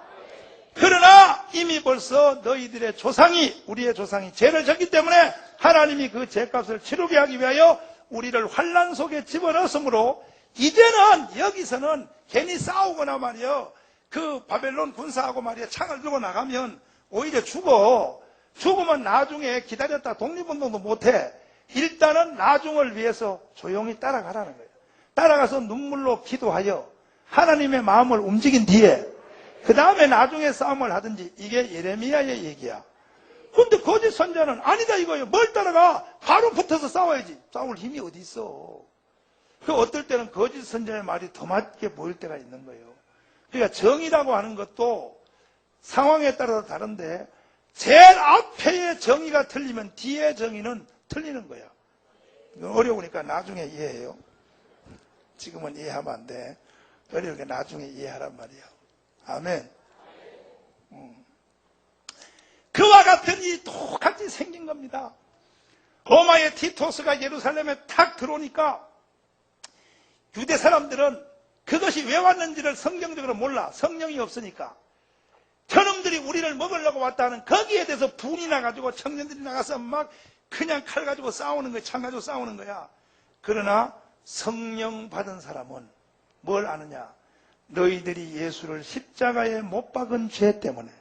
그러나 이미 벌써 너희들의 조상이 우리의 조상이 죄를 졌기 때문에 하나님이 그 죄값을 치르게 하기 위하여 우리를 환난 속에 집어넣었으므로 이제는 여기서는 괜히 싸우거나 말이요 그 바벨론 군사하고 말이야 창을 들고 나가면 오히려 죽으면 나중에 기다렸다 독립운동도 못해. 일단은 나중을 위해서 조용히 따라가라는 거예요. 따라가서 눈물로 기도하여 하나님의 마음을 움직인 뒤에 그 다음에 나중에 싸움을 하든지. 이게 예레미야의 얘기야. 근데 거짓 선자는 아니다 이거예요. 뭘 따라가? 바로 붙어서 싸워야지. 싸울 힘이 어디 있어. 그 어떨 때는 거짓 선자의 말이 더 맞게 보일 때가 있는 거예요. 그러니까 정의라고 하는 것도 상황에 따라서 다른데 제일 앞에의 정의가 틀리면 뒤의 정의는 틀리는 거야. 이건 어려우니까 나중에 이해해요. 지금은 이해하면 안 돼. 어려우니까 나중에 이해하란 말이야. 아멘. 그와 같은 일이 똑같이 생긴 겁니다. 로마의 티토스가 예루살렘에 탁 들어오니까 유대 사람들은 그것이 왜 왔는지를 성경적으로 몰라. 성령이 없으니까. 저는 놈들이 우리를 먹으려고 왔다는 거기에 대해서 분이 나가지고 청년들이 나가서 막 그냥 칼 가지고 싸우는 거야. 창 가지고 싸우는 거야. 그러나 성령 받은 사람은 뭘 아느냐? 너희들이 예수를 십자가에 못 박은 죄 때문에.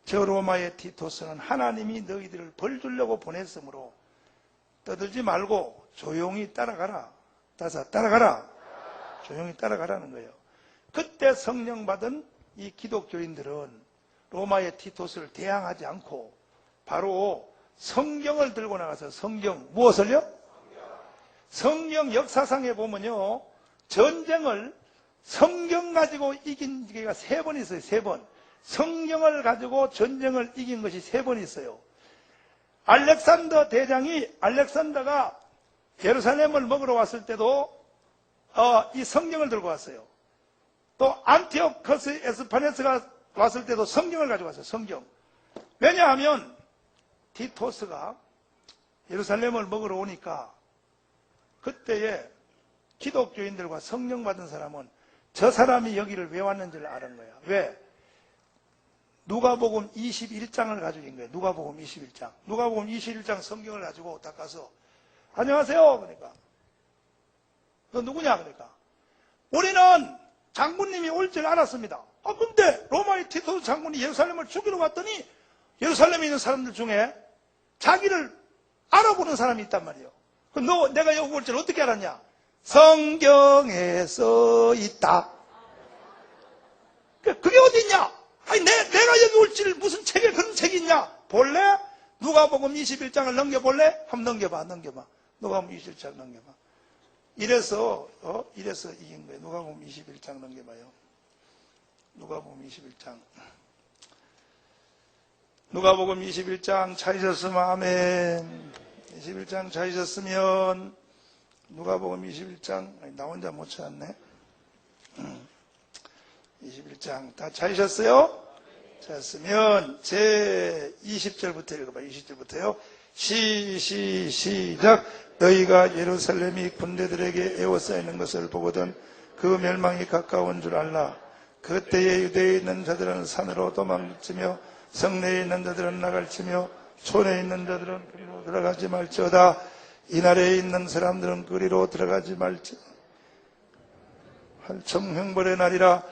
저 로마의 티토스는 하나님이 너희들을 벌 주려고 보냈으므로 떠들지 말고 조용히 따라가라. 따라가라. 조용히 따라가라는 거예요. 그때 성령 받은 이 기독교인들은 로마의 티토스를 대항하지 않고 바로 성경을 들고 나가서 성경, 무엇을요? 성경 역사상에 보면요, 전쟁을 성경 가지고 이긴 게가 3번 있어요. 3번. 성경을 가지고 전쟁을 이긴 것이 3번 있어요. 알렉산더 대장이, 알렉산더가 예루살렘을 먹으러 왔을 때도 이 성경을 들고 왔어요. 또 안티오커스 에스파네스가 왔을 때도 성경을 가지고 왔어요. 성경. 왜냐하면 티토스가 예루살렘을 먹으러 오니까 그때에 기독교인들과 성령 받은 사람은 저 사람이 여기를 왜 왔는지를 아는 거야. 왜? 누가복음 21장을 가지고 있는 거예요. 누가복음 21장. 누가복음 21장 성경을 가지고 딱 가서 안녕하세요. 그러니까 너 누구냐? 그러니까 우리는 장군님이 올 줄 알았습니다. 근데 로마의 티토스 장군이 예루살렘을 죽이러 왔더니 예루살렘에 있는 사람들 중에 자기를 알아보는 사람이 있단 말이에요. 너 내가 여기 올 줄 어떻게 알았냐? 성경에 써 있다. 그게 어디 있냐? 아니 내가 여기 올 줄 무슨 책에 그런 책이 있냐? 볼래? 누가복음 21장을 넘겨볼래? 한번 넘겨봐. 누가복음 21장 넘겨봐. 이래서 이긴 거예요. 누가복음 21장 넘겨봐요. 누가복음 21장. 누가복음 21장 찾으셨으면 아멘. 21장 찾으셨으면 누가복음 21장 나 혼자 못 찾았네. 21장 다 찾으셨어요? 찾았으면 제 20절부터 읽어봐. 20절부터요. 시작. 너희가 예루살렘이 군대들에게 에워싸이는 것을 보거든 그 멸망이 가까운 줄 알라. 그때에 유대에 있는 자들은 산으로 도망치며 성내에 있는 자들은 나갈치며 촌에 있는 자들은 그리로 들어가지 말지어다. 이날에 있는 사람들은 그리로 들어가지 말지. 청형벌의 날이라.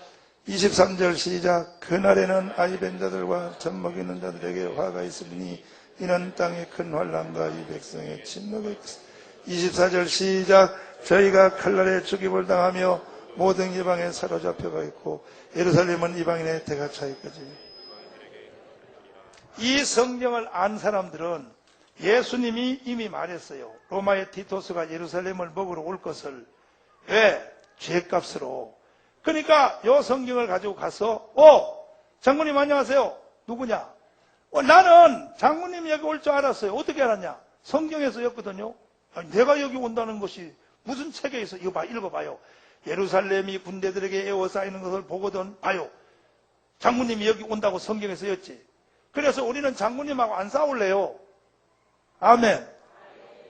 23절 시작. 그날에는 아이벤 자들과 젖 먹이는 자들에게 화가 있으리니 이는 땅의 큰 환난과 이 백성의 침노가 있으리니. 24절 시작. 저희가 칼날에 죽임을 당하며 모든 이방에 사로잡혀가 있고 예루살렘은 이방인의 대가 차 있거지. 이 성경을 안 사람들은 예수님이 이미 말했어요. 로마의 티토스가 예루살렘을 먹으러 올 것을. 왜? 죄값으로. 그러니까 이 성경을 가지고 가서 장군님 안녕하세요. 누구냐? 나는 장군님이 여기 올 줄 알았어요. 어떻게 알았냐? 성경에서였거든요. 내가 여기 온다는 것이 무슨 책에 있어? 이거 읽어봐요. 예루살렘이 군대들에게 에워싸이는 것을 보거든 봐요. 장군님이 여기 온다고 성경에서였지. 그래서 우리는 장군님하고 안 싸울래요. 아멘.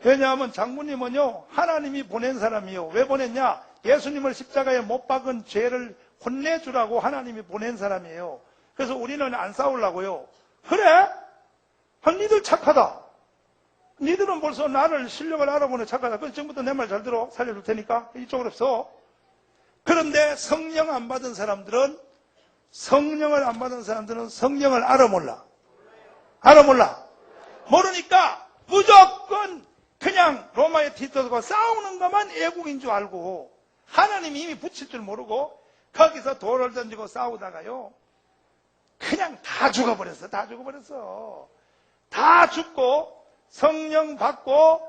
왜냐하면 장군님은요 하나님이 보낸 사람이요. 왜 보냈냐? 예수님을 십자가에 못 박은 죄를 혼내주라고 하나님이 보낸 사람이에요. 그래서 우리는 안 싸우려고요. 그래? 니들 착하다. 니들은 벌써 나를 실력을 알아보네. 착하다. 그래서 지금부터 내 말 잘 들어. 살려줄 테니까 이쪽으로 서. 그런데 성령 안 받은 사람들은 성령을 알아 몰라. 모르니까 무조건 그냥 로마의 티토스가 싸우는 것만 애국인 줄 알고 하나님이 이미 붙일 줄 모르고 거기서 돌을 던지고 싸우다가요 그냥 다 죽어버렸어. 다 죽고 성령 받고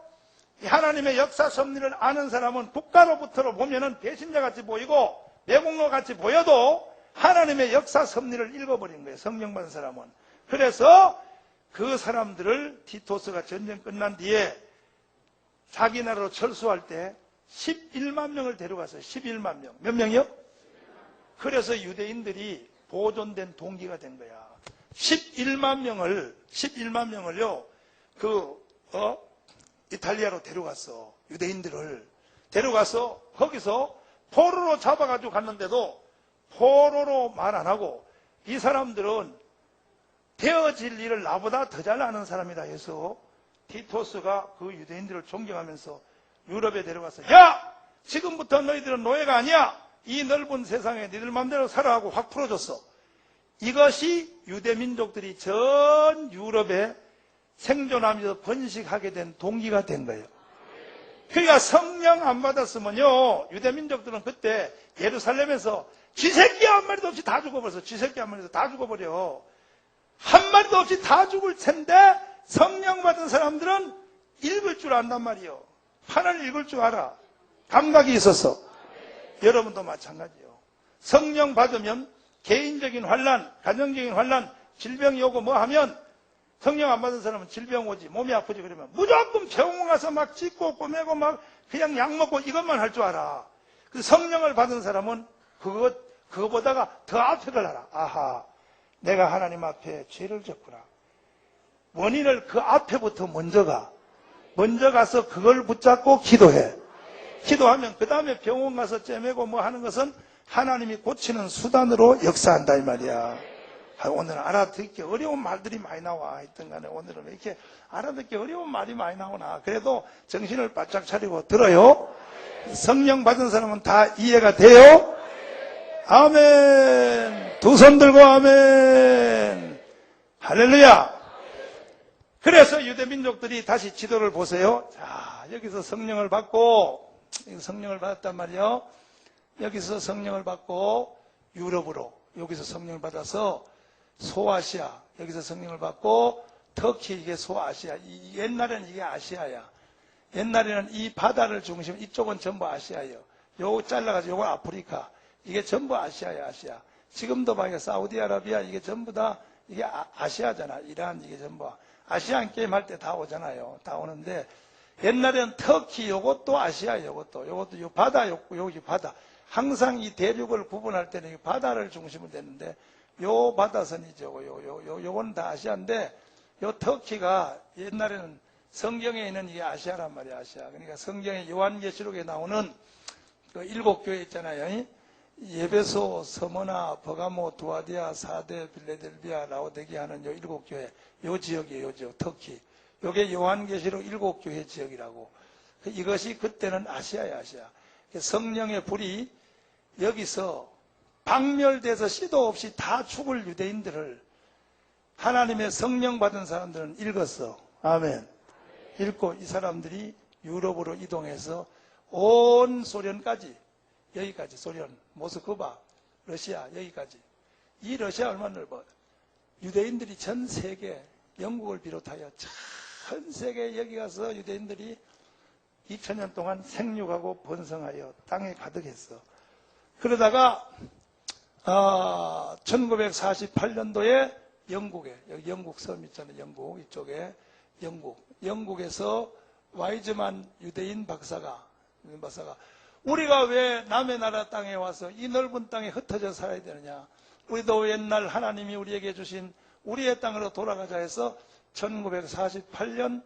하나님의 역사 섭리를 아는 사람은 국가로부터 보면은 배신자같이 보이고 내공로같이 보여도 하나님의 역사 섭리를 읽어버린 거예요. 성령 받은 사람은. 그래서 그 사람들을 티토스가 전쟁 끝난 뒤에 자기 나라로 철수할 때 11만 명을 데려갔어요. 11만 명. 몇 명이요? 그래서 유대인들이 보존된 동기가 된 거야. 11만 명을요, 이탈리아로 데려갔어. 유대인들을 데려가서 거기서 포로로 잡아가지고 갔는데도 포로로 말 안 하고 이 사람들은 되어질 일을 나보다 더 잘 아는 사람이다 해서 티토스가 그 유대인들을 존경하면서 유럽에 데려가서 야! 지금부터 너희들은 노예가 아니야! 이 넓은 세상에 너희들 마음대로 살아 하고 확 풀어줬어. 이것이 유대민족들이 전 유럽에 생존하면서 번식하게 된 동기가 된 거예요. 그러니까 성령 안 받았으면요, 유대민족들은 그때 예루살렘에서 쥐새끼 한 마리도 없이 다 죽어버렸어. 쥐새끼 한 마리도 다 죽어버려. 한 마리도 없이 다 죽을 텐데 성령 받은 사람들은 읽을 줄 안단 말이요. 판을 읽을 줄 알아. 감각이 있었어. 여러분도 마찬가지요. 성령 받으면 개인적인 환난, 가정적인 환난, 질병이 오고 뭐 하면 성령 안 받은 사람은 질병 오지, 몸이 아프지 그러면 무조건 병원 가서 막 찢고 꼬매고 막 그냥 약 먹고 이것만 할 줄 알아. 그 성령을 받은 사람은 그거보다가 더 앞에 걸 알아. 아하, 내가 하나님 앞에 죄를 졌구나. 원인을 그 앞에부터 먼저 가서 그걸 붙잡고 기도해. 기도하면 그 다음에 병원 가서 째매고 뭐 하는 것은 하나님이 고치는 수단으로 역사한다 이 말이야. 오늘은 알아듣기 어려운 말들이 많이 나와. 하여튼 간에 오늘은 왜 이렇게 알아듣기 어려운 말이 많이 나오나. 그래도 정신을 바짝 차리고 들어요. 성령 받은 사람은 다 이해가 돼요? 아멘. 두 손 들고 아멘. 할렐루야. 그래서 유대민족들이 다시 지도를 보세요. 자, 여기서 성령을 받고, 성령을 받았단 말이요. 여기서 성령을 받고 유럽으로, 여기서 성령을 받아서 소아시아, 여기서 성령을 받고 터키, 이게 소아시아. 옛날에는 이게 아시아야. 옛날에는 이 바다를 중심, 이쪽은 전부 아시아예요. 요거 잘라가지고 요거 아프리카. 이게 전부 아시아야, 아시아. 지금도 봐, 사우디아라비아, 이게 전부 다 이게 아시아잖아. 이란, 이게 전부. 아시안 게임 할 때 다 오잖아요. 다 오는데, 옛날에는 터키, 요것도 아시아, 요것도 요 바다, 여기 바다. 항상 이 대륙을 구분할 때는 이 바다를 중심으로 됐는데, 요 바다선이죠. 요건 다 아시아인데, 요 터키가 옛날에는 성경에 있는 이게 아시아란 말이야, 아시아. 그러니까 성경의 요한계시록에 나오는 그 7교회 있잖아요. 예베소, 서머나, 버가모, 두아디아, 사데, 빌레델비아, 라오데기아 하는 요 7교회, 요 지역이에요, 요 지역, 터키. 요게 요한계시록 7교회 지역이라고. 이것이 그때는 아시아야, 아시아. 성령의 불이 여기서 박멸돼서 시도 없이 다 죽을 유대인들을 하나님의 성령 받은 사람들은 읽었어. 아멘. 읽고 이 사람들이 유럽으로 이동해서 온 소련까지, 여기까지 소련, 모스크바, 러시아, 여기까지. 이 러시아 얼마나 넓어? 유대인들이 전 세계, 영국을 비롯하여 전 세계 여기 가서 유대인들이 2000년 동안 생육하고 번성하여 땅에 가득했어. 그러다가 1948년도에 영국에, 여기 영국 섬 있잖아요. 영국, 이쪽에 영국에서 와이즈만 유대인 박사가 우리가 왜 남의 나라 땅에 와서 이 넓은 땅에 흩어져 살아야 되느냐. 우리도 옛날 하나님이 우리에게 주신 우리의 땅으로 돌아가자 해서 1948년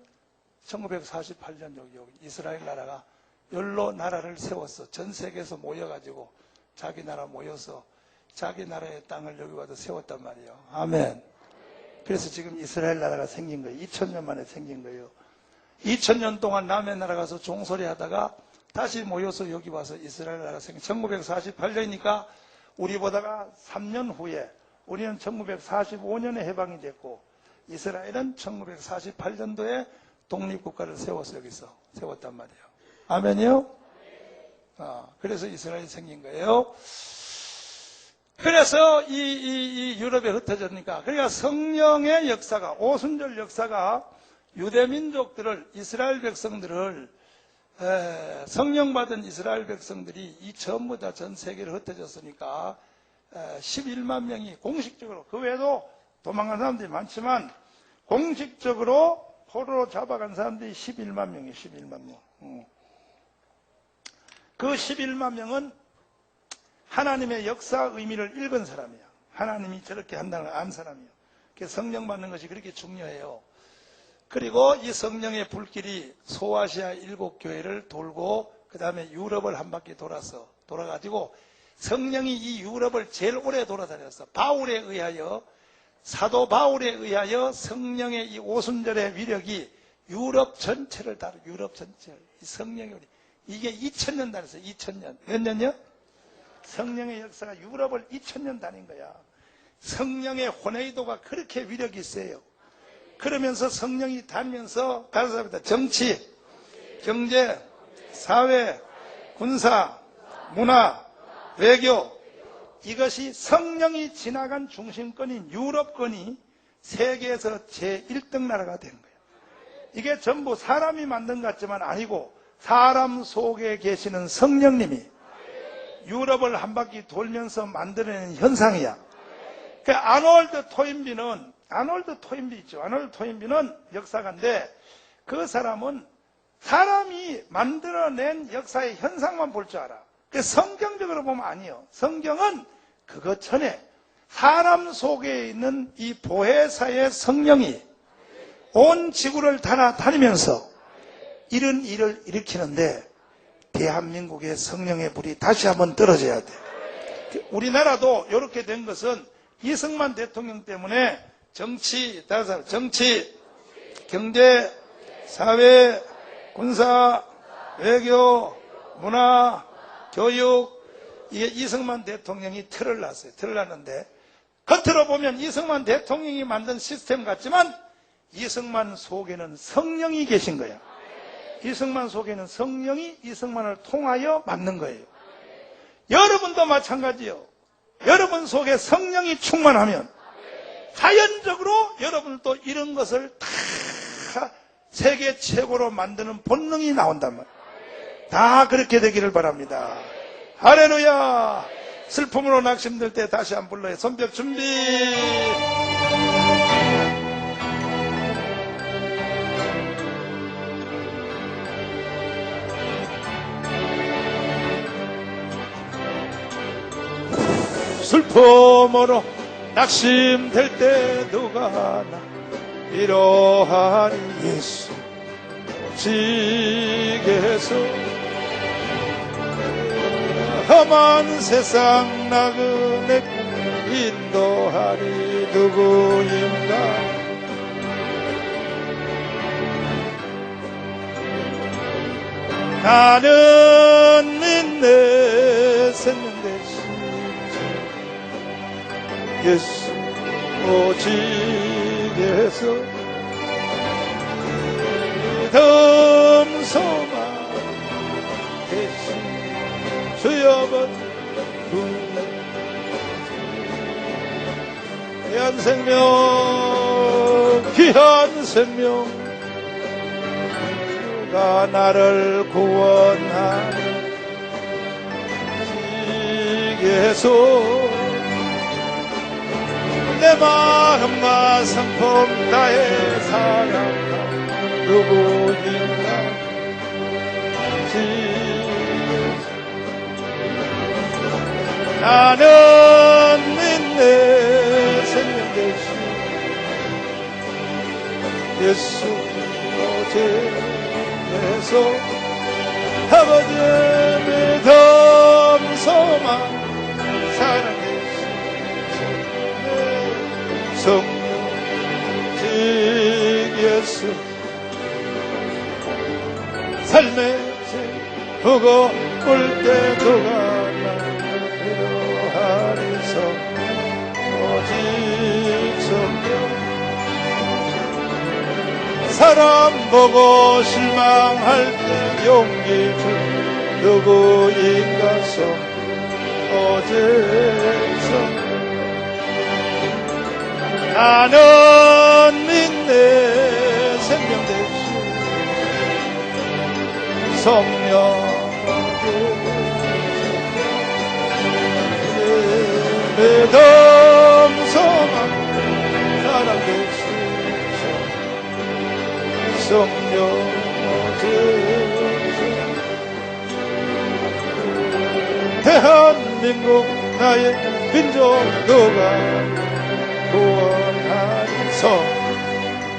여기 이스라엘 나라가 열로 나라를 세웠어. 전 세계에서 모여가지고 자기 나라 모여서 자기 나라의 땅을 여기 와서 세웠단 말이에요. 아멘. 그래서 지금 이스라엘 나라가 생긴 거예요. 2000년 만에 생긴 거예요. 2000년 동안 남의 나라 가서 종소리 하다가 다시 모여서 여기 와서 이스라엘 나라가 생긴 1948년이니까 우리보다가 3년 후에 우리는 1945년에 해방이 됐고 이스라엘은 1948년도에 독립국가를 세워서 여기서 세웠단 말이에요. 아멘이요? 그래서 이스라엘이 생긴 거예요. 그래서 이 유럽에 흩어졌으니까, 그러니까 성령의 역사가, 오순절 역사가 유대민족들을, 이스라엘 백성들을, 성령 받은 이스라엘 백성들이 이 전부 다 전 세계를 흩어졌으니까 11만 명이 공식적으로, 그 외에도 도망간 사람들이 많지만 공식적으로 포로로 잡아간 사람들이 11만 명이에요. 11만 명. 그 11만 명은 하나님의 역사 의미를 읽은 사람이야. 하나님이 저렇게 한다는 걸 안 사람이야. 그래서 성령 받는 것이 그렇게 중요해요. 그리고 이 성령의 불길이 소아시아 7교회를 돌고 그 다음에 유럽을 한 바퀴 돌아가지고 성령이 이 유럽을 제일 오래 돌아다녔어. 바울에 의하여, 사도 바울에 의하여 성령의 이 오순절의 위력이 유럽 전체를 다루, 유럽 전체를. 이 성령의 우리. 이게 2000년 다녔어요. 2000년. 몇 년요? 성령의 역사가 유럽을 2000년 다닌 거야. 성령의 호네이도가 그렇게 위력이 세요. 그러면서 성령이 다니면서 다른 사람이다. 정치, 경제, 사회, 군사, 문화, 외교, 이것이 성령이 지나간 중심권인 유럽권이 세계에서 제1등 나라가 된 거예요. 이게 전부 사람이 만든 것 같지만 아니고 사람 속에 계시는 성령님이 유럽을 한 바퀴 돌면서 만들어낸 현상이야. 그 아놀드 토인비 있죠. 아놀드 토인비는 역사가인데 그 사람은 사람이 만들어낸 역사의 현상만 볼 줄 알아. 그 성경적으로 보면 아니에요. 성경은 그것 전에 사람 속에 있는 이 보혜사의 성령이 온 지구를 다니면서 이런 일을 일으키는데 대한민국의 성령의 불이 다시 한번 떨어져야 돼. 우리나라도 이렇게 된 것은 이승만 대통령 때문에 정치, 경제, 사회, 군사, 외교, 문화, 교육, 이게 이승만 대통령이 틀을 놨어요. 틀을 놨는데 겉으로 보면 이승만 대통령이 만든 시스템 같지만 이승만 속에는 성령이 계신 거야. 이승만 속에는 성령이 이승만을 통하여 만든 거예요. 여러분도 마찬가지요. 여러분 속에 성령이 충만하면 자연적으로 여러분도 이런 것을 다 세계 최고로 만드는 본능이 나온단 말이에요. 다 그렇게 되기를 바랍니다. 할렐루야. 슬픔으로 낙심될 때 다시 한번 불러요. 손뼉 준비. 슬픔으로 낙심될 때 누가 나 위로하니 예수 지게서 험한 세상 나그네 인도하니 누구인가. 나는 믿네 생명 대신 예수 오직에서 믿음 소망 대신 주여번 귀한 생명 귀한 생명 주가 나를 구원하니 지게서 내 마음과 성품 다해 사랑한 누구인가. 나는 믿네 생명 대신 예수 오직에서 아버지의 믿음 소망 사랑 성령 예수 삶의 보고 올 때 누가 나를 위로하리서 오직 성령 사람 보고 실망할 때 용기 줄 누구인가 서 오직 성령 나는 믿네 생명 대신 성령 믿음 소망 사랑 대신 성령 대한민국 나의 민족 누가 구원하리서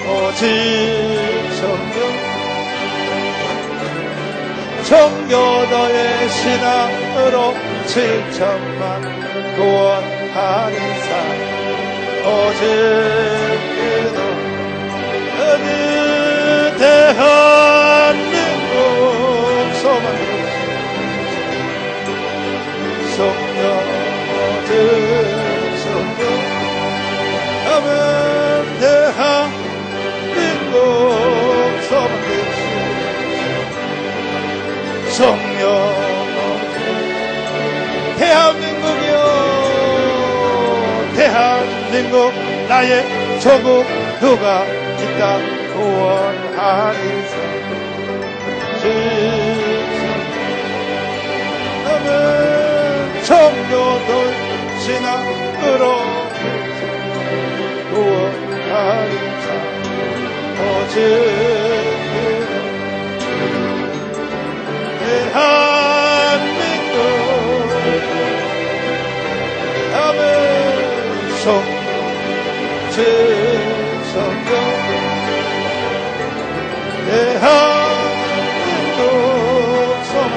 오직 성령 청교도의 신앙으로 7천만 구원하는 사 오직 그도 어느 대한민국 소망이 성령 모든 성령 남은 대한민국 소망이 성령 대한민국이요 대한민국 나의 조국 누가 있다 구원하는 사 남은 청교도 신앙으로 구원하는 자 오직 대한민국 남은 성령 대한민국 소망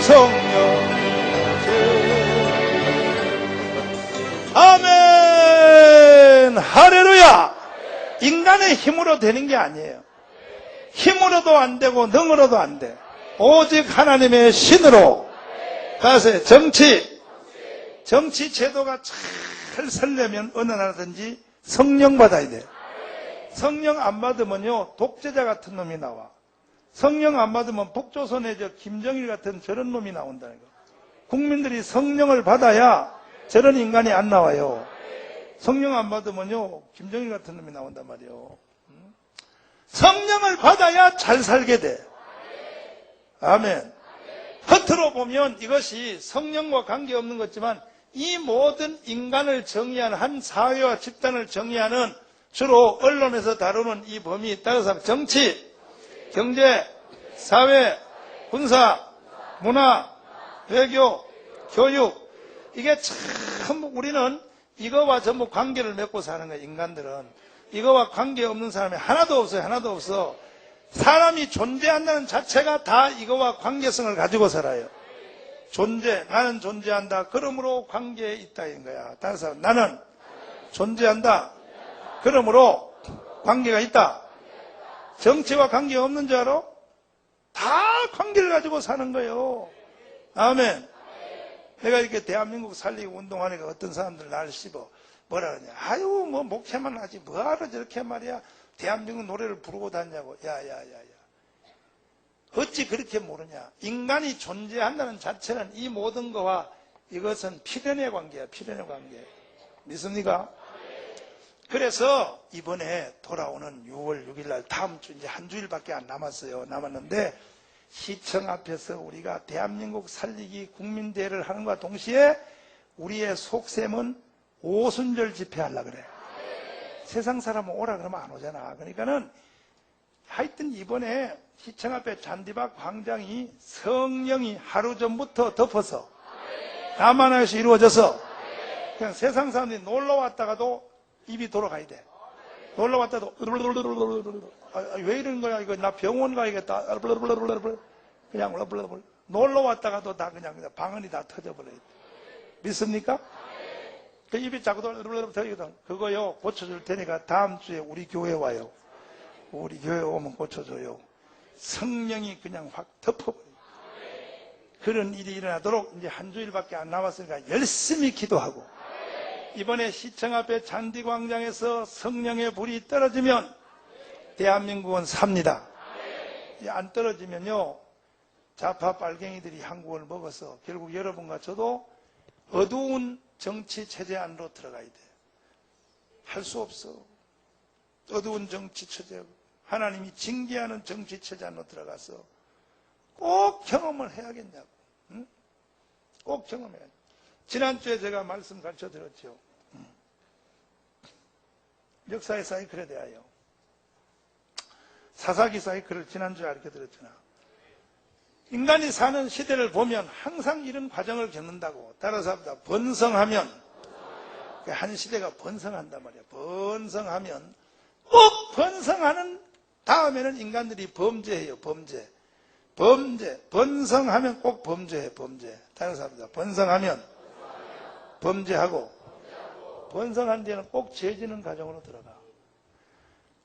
성령 아멘 할렐루야. 인간의 힘으로 되는 게 아니에요. 힘으로도 안 되고 능으로도 안 돼. 오직 하나님의 신으로. 가서 정치 제도가 잘 살려면 어느 나라든지 성령 받아야 돼. 성령 안 받으면요 독재자 같은 놈이 나와. 성령 안 받으면 북조선의 김정일 같은 저런 놈이 나온다는 거. 국민들이 성령을 받아야 저런 인간이 안 나와요. 성령 안 받으면요 김정일 같은 놈이 나온단 말이에요. 성령을 받아야 잘 살게 돼. 아멘. 겉으로 보면 이것이 성령과 관계없는 것지만 이 모든 인간을 정의하는 한 사회와 집단을 정의하는 주로 언론에서 다루는 이 범위 따라서 정치, 경제, 사회, 군사, 문화, 외교, 교육 이게 참 우리는 이거와 전부 관계를 맺고 사는 거예요. 인간들은 이거와 관계없는 사람이 하나도 없어요. 하나도 없어. 사람이 존재한다는 자체가 다 이거와 관계성을 가지고 살아요. 나는 존재한다. 그러므로 관계에 있다 인 거야. 따라서 나는 존재한다. 그러므로 관계가 있다. 정치와 관계 없는 줄 알아? 다 관계를 가지고 사는 거예요. 아멘. 내가 이렇게 대한민국 살리고 운동하니까 어떤 사람들 나를 씹어. 뭐라 그러냐. 아유, 뭐 목회만 하지. 뭐하러 저렇게 말이야. 대한민국 노래를 부르고 다니냐고. 야야야야. 어찌 그렇게 모르냐. 인간이 존재한다는 자체는 이 모든 거와 이것은 필연의 관계야. 필연의 관계. 믿습니까? 그래서 이번에 돌아오는 6월 6일 날 다음 주 이제 한 주일밖에 안 남았는데 시청 앞에서 우리가 대한민국 살리기 국민대회를 하는 것과 동시에 우리의 속셈은 오순절 집회하려고 그래. 세상 사람은 오라 그러면 안 오잖아. 그러니까는 하여튼 이번에 시청 앞에 잔디밭 광장이 성령이 하루 전부터 덮어서 남한에서 이루어져서 그냥 세상 사람들이 놀러 왔다가도 입이 돌아가야 돼. 놀러 왔다도 왜 이러는 거야? 이거 나 병원 가야겠다. 그냥 놀러 왔다가도 다 그냥 방언이 다 터져버려요. 믿습니까? 그 입이 자꾸 터지거든. 그거요 고쳐줄 테니까 다음 주에 우리 교회 와요. 우리 교회 오면 고쳐줘요. 성령이 그냥 확 덮어버려요. 그런 일이 일어나도록 이제 한 주일밖에 안 남았으니까 열심히 기도하고 이번에 시청 앞에 잔디광장에서 성령의 불이 떨어지면 대한민국은 삽니다. 안 떨어지면요 좌파 빨갱이들이 한국을 먹어서 결국 여러분과 저도 어두운 정치 체제 안으로 들어가야 돼. 할 수 없어. 어두운 정치 체제, 하나님이 징계하는 정치 체제 안으로 들어가서 꼭 경험을 해야겠냐고. 응? 꼭 경험해야지. 지난주에 제가 말씀 가르쳐 드렸죠. 역사의 사이클에 대하여. 사사기 사이클을 지난주에 가르쳐 드렸잖아. 인간이 사는 시대를 보면 항상 이런 과정을 겪는다고. 따라서 번성하면, 한 시대가 번성한단 말이야. 번성하면, 꼭 번성하는 다음에는 인간들이 범죄해요, 범죄. 범죄, 번성하면 꼭 범죄해, 범죄. 다른 사람들 번성하면 범죄하고, 번성한 뒤에는 꼭 죄지는 과정으로 들어가.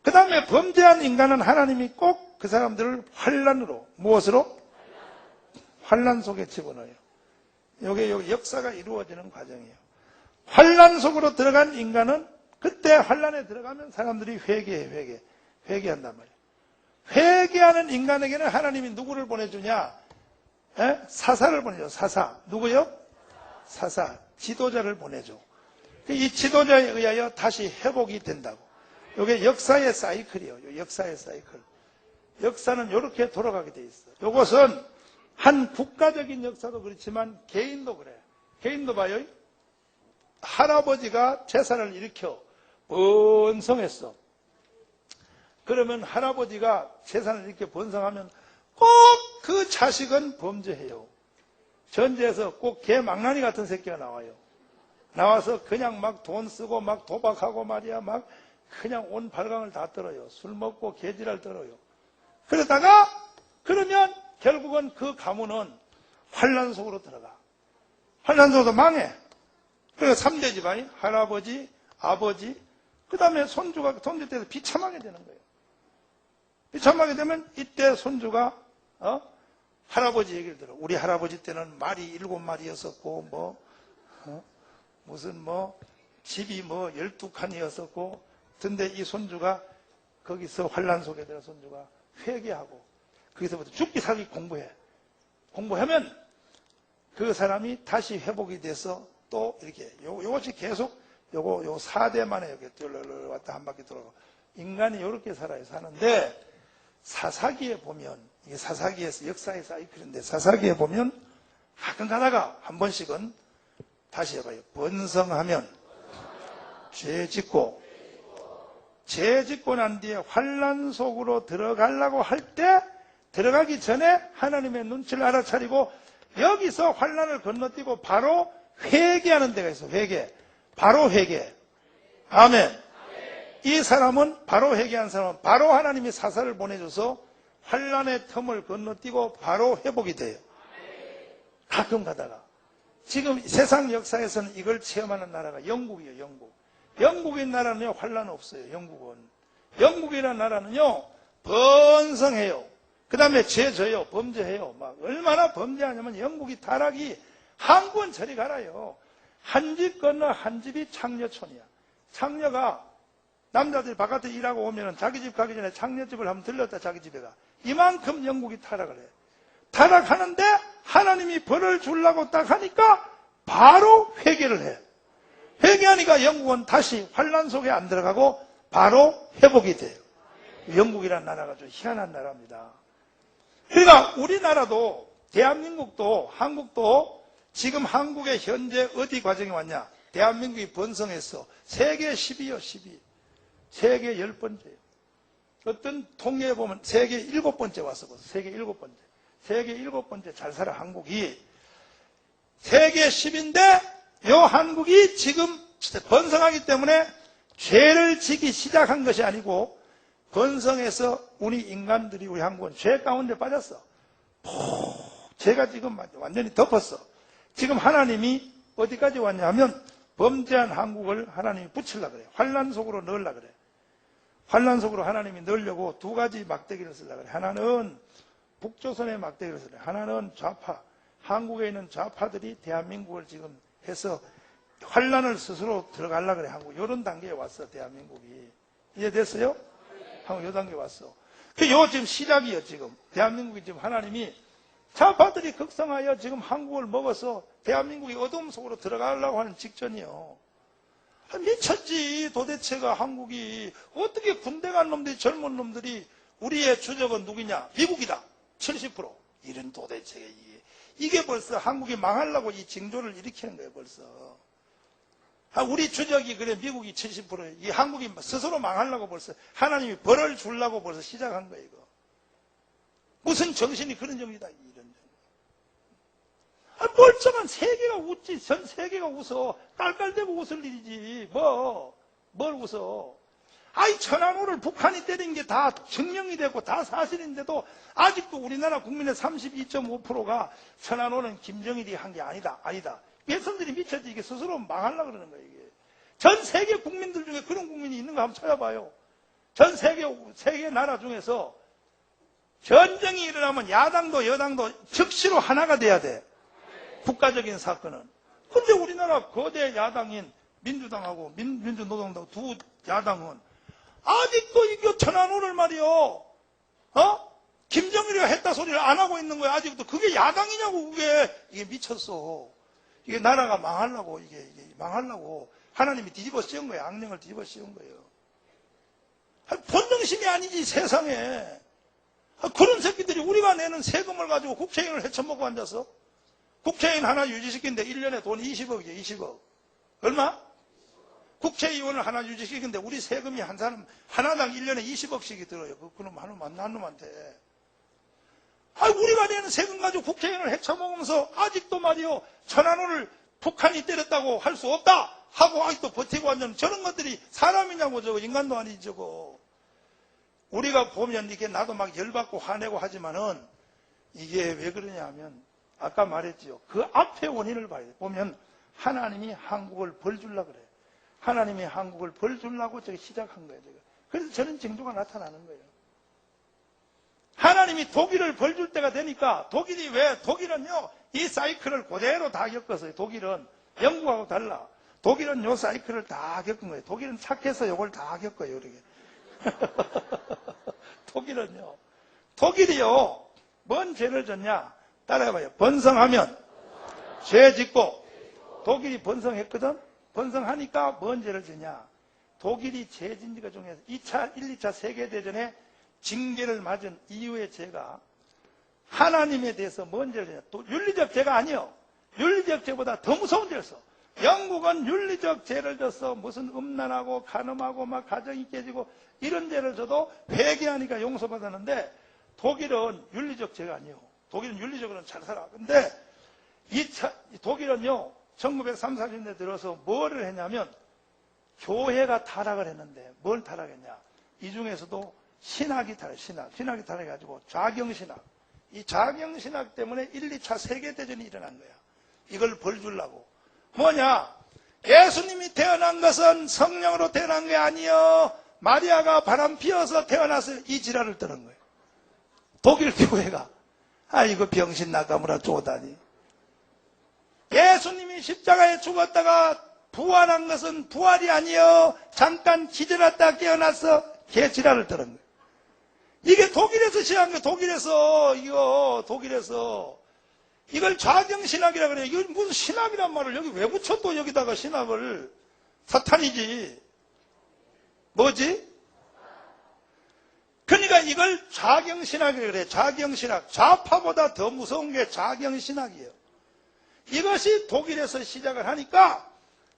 그 다음에 범죄한 인간은 하나님이 꼭 그 사람들을 환란으로, 무엇으로? 환란 속에 집어넣어요. 요게 역사가 이루어지는 과정이에요. 환란 속으로 들어간 인간은 그때 환란에 들어가면 사람들이 회개한단 말이에요. 회개하는 인간에게는 하나님이 누구를 보내주냐? 사사를 보내줘. 사사. 누구요? 사사. 지도자를 보내줘. 이 지도자에 의하여 다시 회복이 된다고. 이게 역사의 사이클이에요. 역사의 사이클. 역사는 이렇게 돌아가게 돼 있어요. 이것은 한 국가적인 역사도 그렇지만 개인도 그래. 개인도 봐요. 할아버지가 재산을 일으켜 번성했어. 그러면 할아버지가 재산을 이렇게 번성하면 꼭 그 자식은 범죄해요. 전제에서 꼭 개망나니 같은 새끼가 나와요. 나와서 그냥 막 돈 쓰고 막 도박하고 말이야. 막 그냥 온 발광을 다 떨어요. 술 먹고 개지랄 떨어요. 그러면 결국은 그 가문은 환란 속으로 들어가. 환란 속으로 망해. 그래서 3대 집안이 할아버지, 아버지, 그 다음에 손주 때에서 비참하게 되는 거예요. 비참하게 되면 이때 손주가 할아버지 얘기를 들어. 우리 할아버지 때는 말이 7마리였었고 무슨 집이 12칸이었었고 근데 이 손주가 거기서 환란 속에 들어 손주가 회개하고 거기서부터 죽기 살기 공부하면 그 사람이 다시 회복이 돼서 또 이렇게 요것이 계속 요 4대 만에 이렇게 왔다 한 바퀴 돌아가고 인간이 이렇게 살아요. 사는데 사사기에 보면 이게 사사기에서 역사의 사이클인데 사사기에 보면 가끔 가다가 한 번씩은 다시 해봐요. 번성하면 죄 짓고 난 뒤에 환란 속으로 들어가려고 할 때 들어가기 전에 하나님의 눈치를 알아차리고 여기서 환란을 건너뛰고 바로 회개하는 데가 있어. 바로 회개. 아멘. 이 사람은 바로 회개한 사람은 바로 하나님이 사사를 보내줘서 환란의 틈을 건너뛰고 바로 회복이 돼요. 가끔 가다가 지금 세상 역사에서는 이걸 체험하는 나라가 영국이에요. 영국인 나라는요 환란 없어요. 영국이라는 나라는요 번성해요. 그 다음에 죄져요. 범죄해요. 막 얼마나 범죄하냐면 영국이 타락이 한국은 저리 가라요. 한 집 건너 한 집이 창녀촌이야. 창녀가 남자들이 바깥에 일하고 오면 자기 집 가기 전에 창녀집을 한번 들렸다 자기 집에가. 이만큼 영국이 타락을 해. 타락하는데 하나님이 벌을 주려고 딱 하니까 바로 회개를 해. 회개하니까 영국은 다시 환란 속에 안 들어가고 바로 회복이 돼요. 영국이라는 나라가 좀 희한한 나라입니다. 그러니까 우리나라도 대한민국도 한국도 지금 한국의 현재 어디 과정이 왔냐? 대한민국이 번성했어. 세계 10위요, 10위. 세계 10번째예요. 어떤 통계에 보면 세계 7번째 왔어. 세계 7번째. 세계 7번째 잘 살아 한국이. 세계 10인데 요 한국이 지금 번성하기 때문에 죄를 지기 시작한 것이 아니고 번성해서 우리 인간들이 우리 한국은 죄 가운데 빠졌어. 죄가 지금 완전히 덮었어. 지금 하나님이 어디까지 왔냐면 범죄한 한국을 하나님이 붙이려고 그래. 환란 속으로 넣으려고 그래. 환란 속으로 하나님이 넣으려고 두 가지 막대기를 쓰려고 그래. 하나는 북조선의 막대기를 쓰려. 하나는 좌파. 한국에 있는 좌파들이 대한민국을 지금 해서 환란을 스스로 들어가려고 그래. 한국 이런 단계에 왔어. 대한민국이. 이해됐어요? 한국 요 단계에 왔어. 요 지금 시작이에요. 지금 대한민국이 지금 하나님이 좌파들이 극성하여 지금 한국을 먹어서 대한민국이 어둠 속으로 들어가려고 하는 직전이요. 미쳤지. 도대체가 한국이 어떻게 군대 간 놈들이 젊은 놈들이 우리의 주적은 누구냐? 미국이다. 70%. 이런 도대체 이게 벌써 한국이 망하려고 이 징조를 일으키는 거예요. 벌써. 우리 주적이 그래 미국이 70%. 이 한국이 스스로 망하려고 벌써 하나님이 벌을 주려고 벌써 시작한 거예요. 이거. 무슨 정신이 그런 정신이다. 이런 정신. 멀쩡한 세계가 웃지. 전 세계가 웃어. 깔깔대고 웃을 일이지. 뭘 웃어. 아이, 천안호를 북한이 때린 게 다 증명이 되고 다 사실인데도 아직도 우리나라 국민의 32.5%가 천안호는 김정일이 한 게 아니다. 백성들이 미쳐지 이게 스스로 망하려고 그러는 거예요, 이게. 전 세계 국민들 중에 그런 국민이 있는 거 한번 찾아봐요. 전 세계 나라 중에서 전쟁이 일어나면 야당도 여당도 즉시로 하나가 돼야 돼. 국가적인 사건은. 근데 우리나라 거대 야당인 민주당하고 민주노동당 두 야당은 아직도 이거 천안호를 말이요. 김정일이가 했다 소리를 안 하고 있는 거야. 아직도 그게 야당이냐고, 그게. 이게 미쳤어. 이게 나라가 망하려고, 이게 망하려고. 하나님이 뒤집어 씌운 거예요. 악령을 뒤집어 씌운 거예요. 본능심이 아니지, 세상에. 그런 새끼들이 우리가 내는 세금을 가지고 국회의원을 헤쳐먹고 앉아서 국회의원 하나 유지시키는데 1년에 돈 20억이죠, 20억. 얼마? 국회의원을 하나 유지시키는데 우리 세금이 한 사람, 하나당 1년에 20억씩이 들어요. 그놈 한 놈한테. 우리가 내는 세금 가지고 국회의원을 헤쳐먹으면서 아직도 말이요, 천안호를 북한이 때렸다고 할 수 없다! 하고 아직도 버티고 앉는 저런 것들이 사람이냐고, 저거 인간도 아니지, 저거. 우리가 보면 이게 나도 막 열받고 화내고 하지만은 이게 왜 그러냐 하면 아까 말했지요. 그 앞에 원인을 봐야 돼. 보면 하나님이 한국을 벌 주려고 그래. 하나님이 한국을 벌 주려고 저기 시작한 거예요. 저거. 그래서 저런 징조가 나타나는 거예요. 하나님이 독일을 벌 줄 때가 되니까 독일은요, 이 사이클을 그대로 다 겪었어요. 독일은 영국하고 달라. 독일은 요 사이클을 다 겪은 거예요. 독일은 착해서 요걸 다 겪어요, 이렇게. 독일이요, 뭔 죄를 졌냐? 따라해봐요. 번성하면 죄 짓고, 독일이 번성했거든? 번성하니까 뭔 죄를 지냐? 독일이 죄 진 것 중에서 1, 2차 세계대전에 징계를 맞은 이후의 죄가 하나님에 대해서 뭔 죄를 지냐? 또 윤리적 죄가 아니요. 윤리적 죄보다 더 무서운 죄를 써. 영국은 윤리적 죄를 져서 무슨 음란하고 간음하고 막 가정이 깨지고 이런 죄를 져도 회개하니까 용서받았는데 독일은 윤리적 죄가 아니에요. 독일은 윤리적으로는 잘 살아. 근데 독일은요, 1930, 40년대 들어서 뭐를 했냐면 교회가 타락을 했는데 뭘 타락했냐. 이 중에서도 신학이 타락해가지고 좌경신학. 이 좌경신학 때문에 1, 2차 세계대전이 일어난 거야. 이걸 벌 주려고. 뭐냐? 예수님이 태어난 것은 성령으로 태어난 게 아니요. 마리아가 바람 피워서 태어나서 이 지랄을 떠는 거예요. 독일 교회가. 아이고 병신 나가무라 쪼다니. 예수님이 십자가에 죽었다가 부활한 것은 부활이 아니요. 잠깐 기절했다 깨어나서 개지랄을 떠는 거예요. 이게 독일에서 시작한 거예요. 독일에서. 이걸 좌경신학이라 그래요. 이건 무슨 신학이란 말을 여기 왜 붙여 또 여기다가 신학을. 사탄이지. 뭐지? 그러니까 이걸 좌경신학이라 그래요. 좌경신학. 좌파보다 더 무서운 게 좌경신학이에요. 이것이 독일에서 시작을 하니까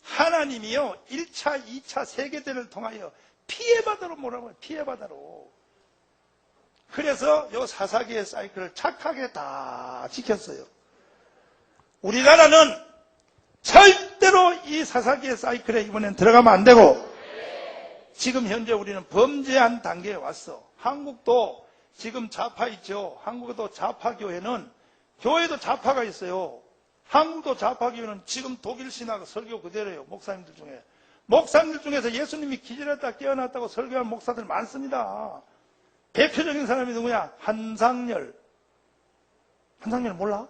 하나님이요. 1차, 2차 세계대전을 통하여 피해바다로 몰아버려요. 피해바다로. 그래서 요 사사기의 사이클을 착하게 다 지켰어요. 우리나라는 절대로 이 사사기의 사이클에 이번엔 들어가면 안 되고 지금 현재 우리는 범죄한 단계에 왔어. 한국도 지금 좌파 있죠. 한국에도 좌파 교회는 교회도 좌파가 있어요. 한국도 좌파 교회는 지금 독일 신학 설교 그대로예요. 목사님들 중에서 예수님이 기절했다 깨어났다고 설교한 목사들 많습니다. 대표적인 사람이 누구냐? 한상열 몰라?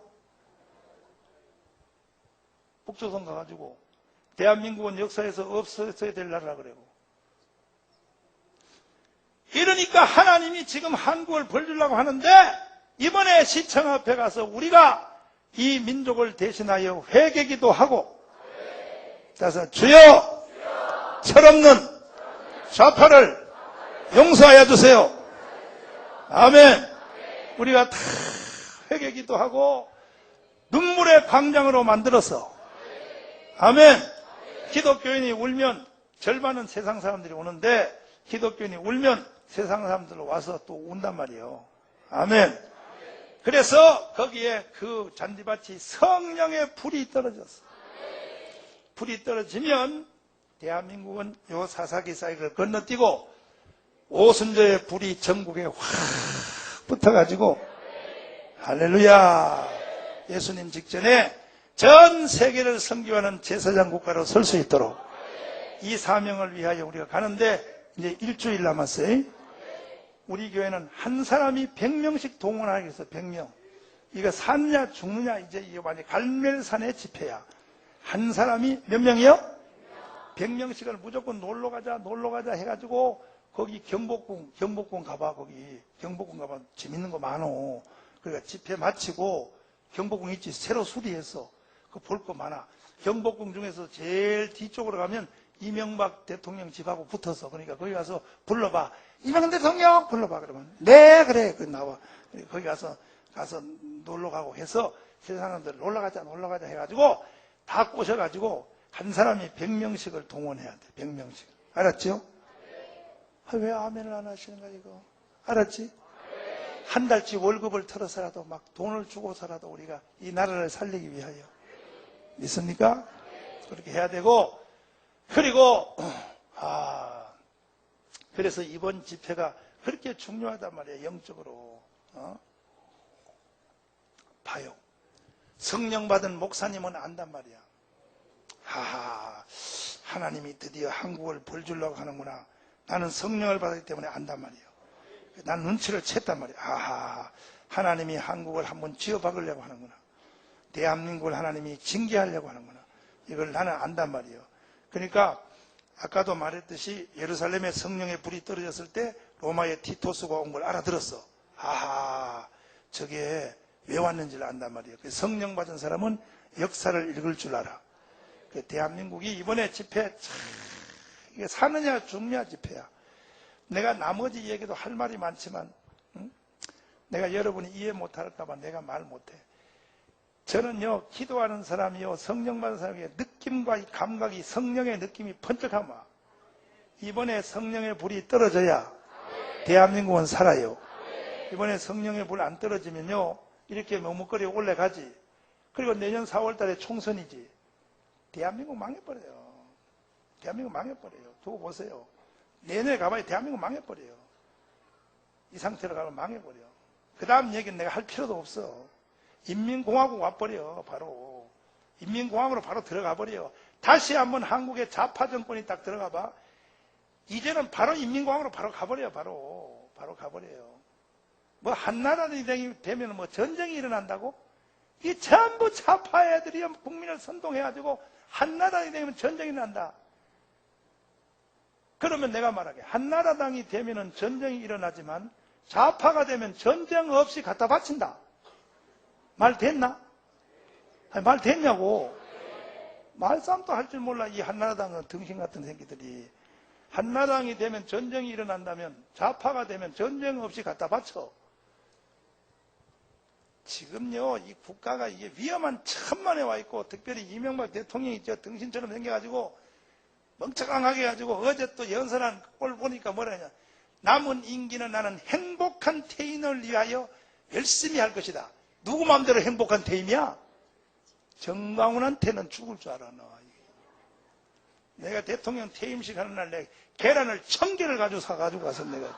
북조선 가가지고 대한민국은 역사에서 없어져야 될 나라라 그래요. 이러니까 하나님이 지금 한국을 벌주려고 하는데 이번에 시청 앞에 가서 우리가 이 민족을 대신하여 회개기도 하고 그래서 주여 철없는 좌파를 용서하여 주세요. 아멘. 우리가 다 회개기도 하고 눈물의 광장으로 만들어서 아멘. 기독교인이 울면 절반은 세상 사람들이 오는데 기독교인이 울면 세상 사람들로 와서 또 운단 말이에요. 아멘. 그래서 거기에 그 잔디밭이 성령의 불이 떨어졌어. 불이 떨어지면 대한민국은 요 사사기 사이클을 건너뛰고 오순절의 불이 전국에 확 붙어가지고 할렐루야, 예수님 직전에 전 세계를 선교하는 제사장 국가로 설 수 있도록 이 사명을 위하여 우리가 가는데 이제 일주일 남았어요. 우리 교회는 한 사람이 100명씩 동원하기 위해서 100명. 이거 사느냐 죽느냐 이제 이거 완전 갈멜산의 집회야. 한 사람이 몇 명이요? 100명씩을 무조건 놀러 가자 해가지고 거기 경복궁 가봐. 거기 경복궁 가봐. 재밌는 거 많어. 그러니까 집회 마치고 경복궁 있지, 새로 수리했어. 그거 볼 거 많아. 경복궁 중에서 제일 뒤쪽으로 가면 이명박 대통령 집하고 붙어서, 그러니까 거기 가서 불러봐. 이명박 대통령 불러봐. 그러면 네 그래 그 나와. 거기 가서 놀러 가고 해서 세상들 놀러 가자 해가지고 다 꼬셔가지고 한 사람이 100명씩을 동원해야 돼. 100명씩. 알았죠? 왜 아멘을 안 하시는 거야 이거? 알았지? 한 달치 월급을 털어서라도 막 돈을 주고서라도 우리가 이 나라를 살리기 위하여. 믿습니까? 그렇게 해야 되고, 그리고 그래서 이번 집회가 그렇게 중요하단 말이에요. 영적으로. 봐요. 성령 받은 목사님은 안단 말이야. 하나님이 드디어 한국을 벌 주려고 하는구나. 나는 성령을 받았기 때문에 안단 말이에요. 난 눈치를 챘단 말이야. 하나님이 한국을 한번 쥐어박으려고 하는구나. 대한민국을 하나님이 징계하려고 하는구나. 이걸 나는 안단 말이에요. 그러니까 아까도 말했듯이 예루살렘에 성령의 불이 떨어졌을 때 로마의 티토스가 온 걸 알아들었어. 저게 왜 왔는지를 안단 말이에요. 성령 받은 사람은 역사를 읽을 줄 알아. 대한민국이 이번에 집회 이게 사느냐 죽느냐 집회야. 내가 나머지 얘기도 할 말이 많지만 내가 여러분이 이해 못할까 봐 내가 말 못해. 저는요, 기도하는 사람이요, 성령 받은 사람의 느낌과 이 감각이, 성령의 느낌이 번쩍하마. 이번에 성령의 불이 떨어져야 대한민국은 살아요. 이번에 성령의 불 안 떨어지면요, 이렇게 머뭇거리고 올라가지. 그리고 내년 4월 달에 총선이지. 대한민국 망해버려요. 대한민국 망해버려요. 두고 보세요. 내년에 가봐야 대한민국 망해버려요. 이 상태로 가면 망해버려. 그 다음 얘기는 내가 할 필요도 없어. 인민공화국 와버려. 바로 인민공화국으로 바로 들어가버려. 다시 한번 한국의 좌파 정권이 딱 들어가봐. 이제는 바로 인민공화국으로 바로 가버려요. 바로 가버려요. 뭐 한나라당이 되면 뭐 전쟁이 일어난다고? 이게 전부 좌파 애들이 국민을 선동해가지고 한나라당이 되면 전쟁이 난다. 그러면 내가 말하게, 한나라당이 되면은 전쟁이 일어나지만 좌파가 되면 전쟁 없이 갖다 바친다. 말 됐나? 아니, 말 됐냐고. 말싸움도 할 줄 몰라. 이 한나라당은 등신 같은 새끼들이. 한나라당이 되면 전쟁이 일어난다면 좌파가 되면 전쟁 없이 갖다 바쳐. 지금요, 이 국가가 이게 위험한 천만에 와 있고, 특별히 이명박 대통령이 저 등신처럼 생겨가지고 멍청하게 해가지고 어제 또 연설한 꼴 보니까 뭐라냐. 남은 임기는 나는 행복한 퇴임을 위하여 열심히 할 것이다. 누구 마음대로 행복한 퇴임이야? 정강훈한테는 죽을 줄 알아. 너. 내가 대통령 퇴임식 하는 날 내가 계란을 1000개를 가지고 사가지고 가서 내가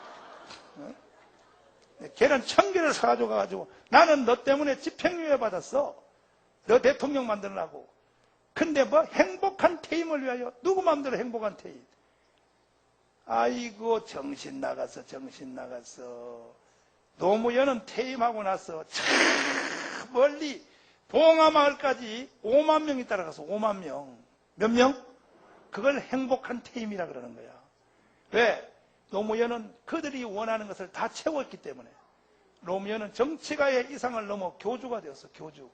계란 1000개를 사가지고 가가지고 나는 너 때문에 집행유예 받았어. 너 대통령 만들라고. 근데 뭐 행복한 퇴임을 위하여 누구 마음대로 행복한 퇴임. 아이고 정신 나갔어. 노무현은 퇴임하고 나서 참 멀리 봉하마을까지 5만 명이 따라가서 5만 명. 몇 명? 그걸 행복한 퇴임이라 그러는 거야. 왜? 노무현은 그들이 원하는 것을 다 채웠기 때문에. 노무현은 정치가의 이상을 넘어 교주가 되었어. 교주.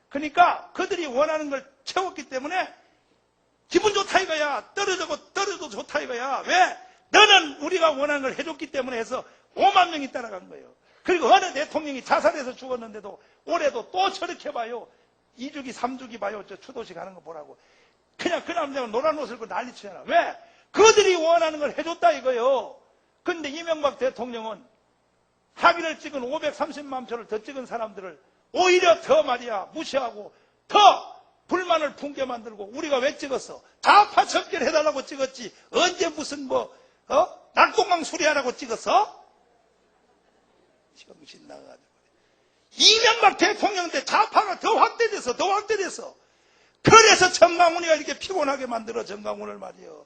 그러니까 그들이 원하는 걸 채웠기 때문에 기분 좋다 이거야. 떨어져도 좋다 이거야. 왜? 너는 우리가 원하는 걸 해줬기 때문에 해서 5만 명이 따라간 거예요. 그리고 어느 대통령이 자살해서 죽었는데도 올해도 또 저렇게 봐요. 2주기 3주기 봐요. 저 추도식 하는 거 보라고. 그냥 그 남자가 노란 옷을 입고 난리치잖아. 왜? 그들이 원하는 걸 해줬다 이거요. 근데 이명박 대통령은 학위를 찍은 530만 표를 더 찍은 사람들을 오히려 더 말이야 무시하고 더 불만을 품게 만들고. 우리가 왜 찍었어? 좌파 척결해달라고 찍었지. 언제 무슨 낙동강 수리하라고 찍었어? 정신 나가지고. 이명박 대통령 때 좌파가 더 확대돼서 그래서 정강훈이가 이렇게 피곤하게 만들어. 정강훈을 말이요,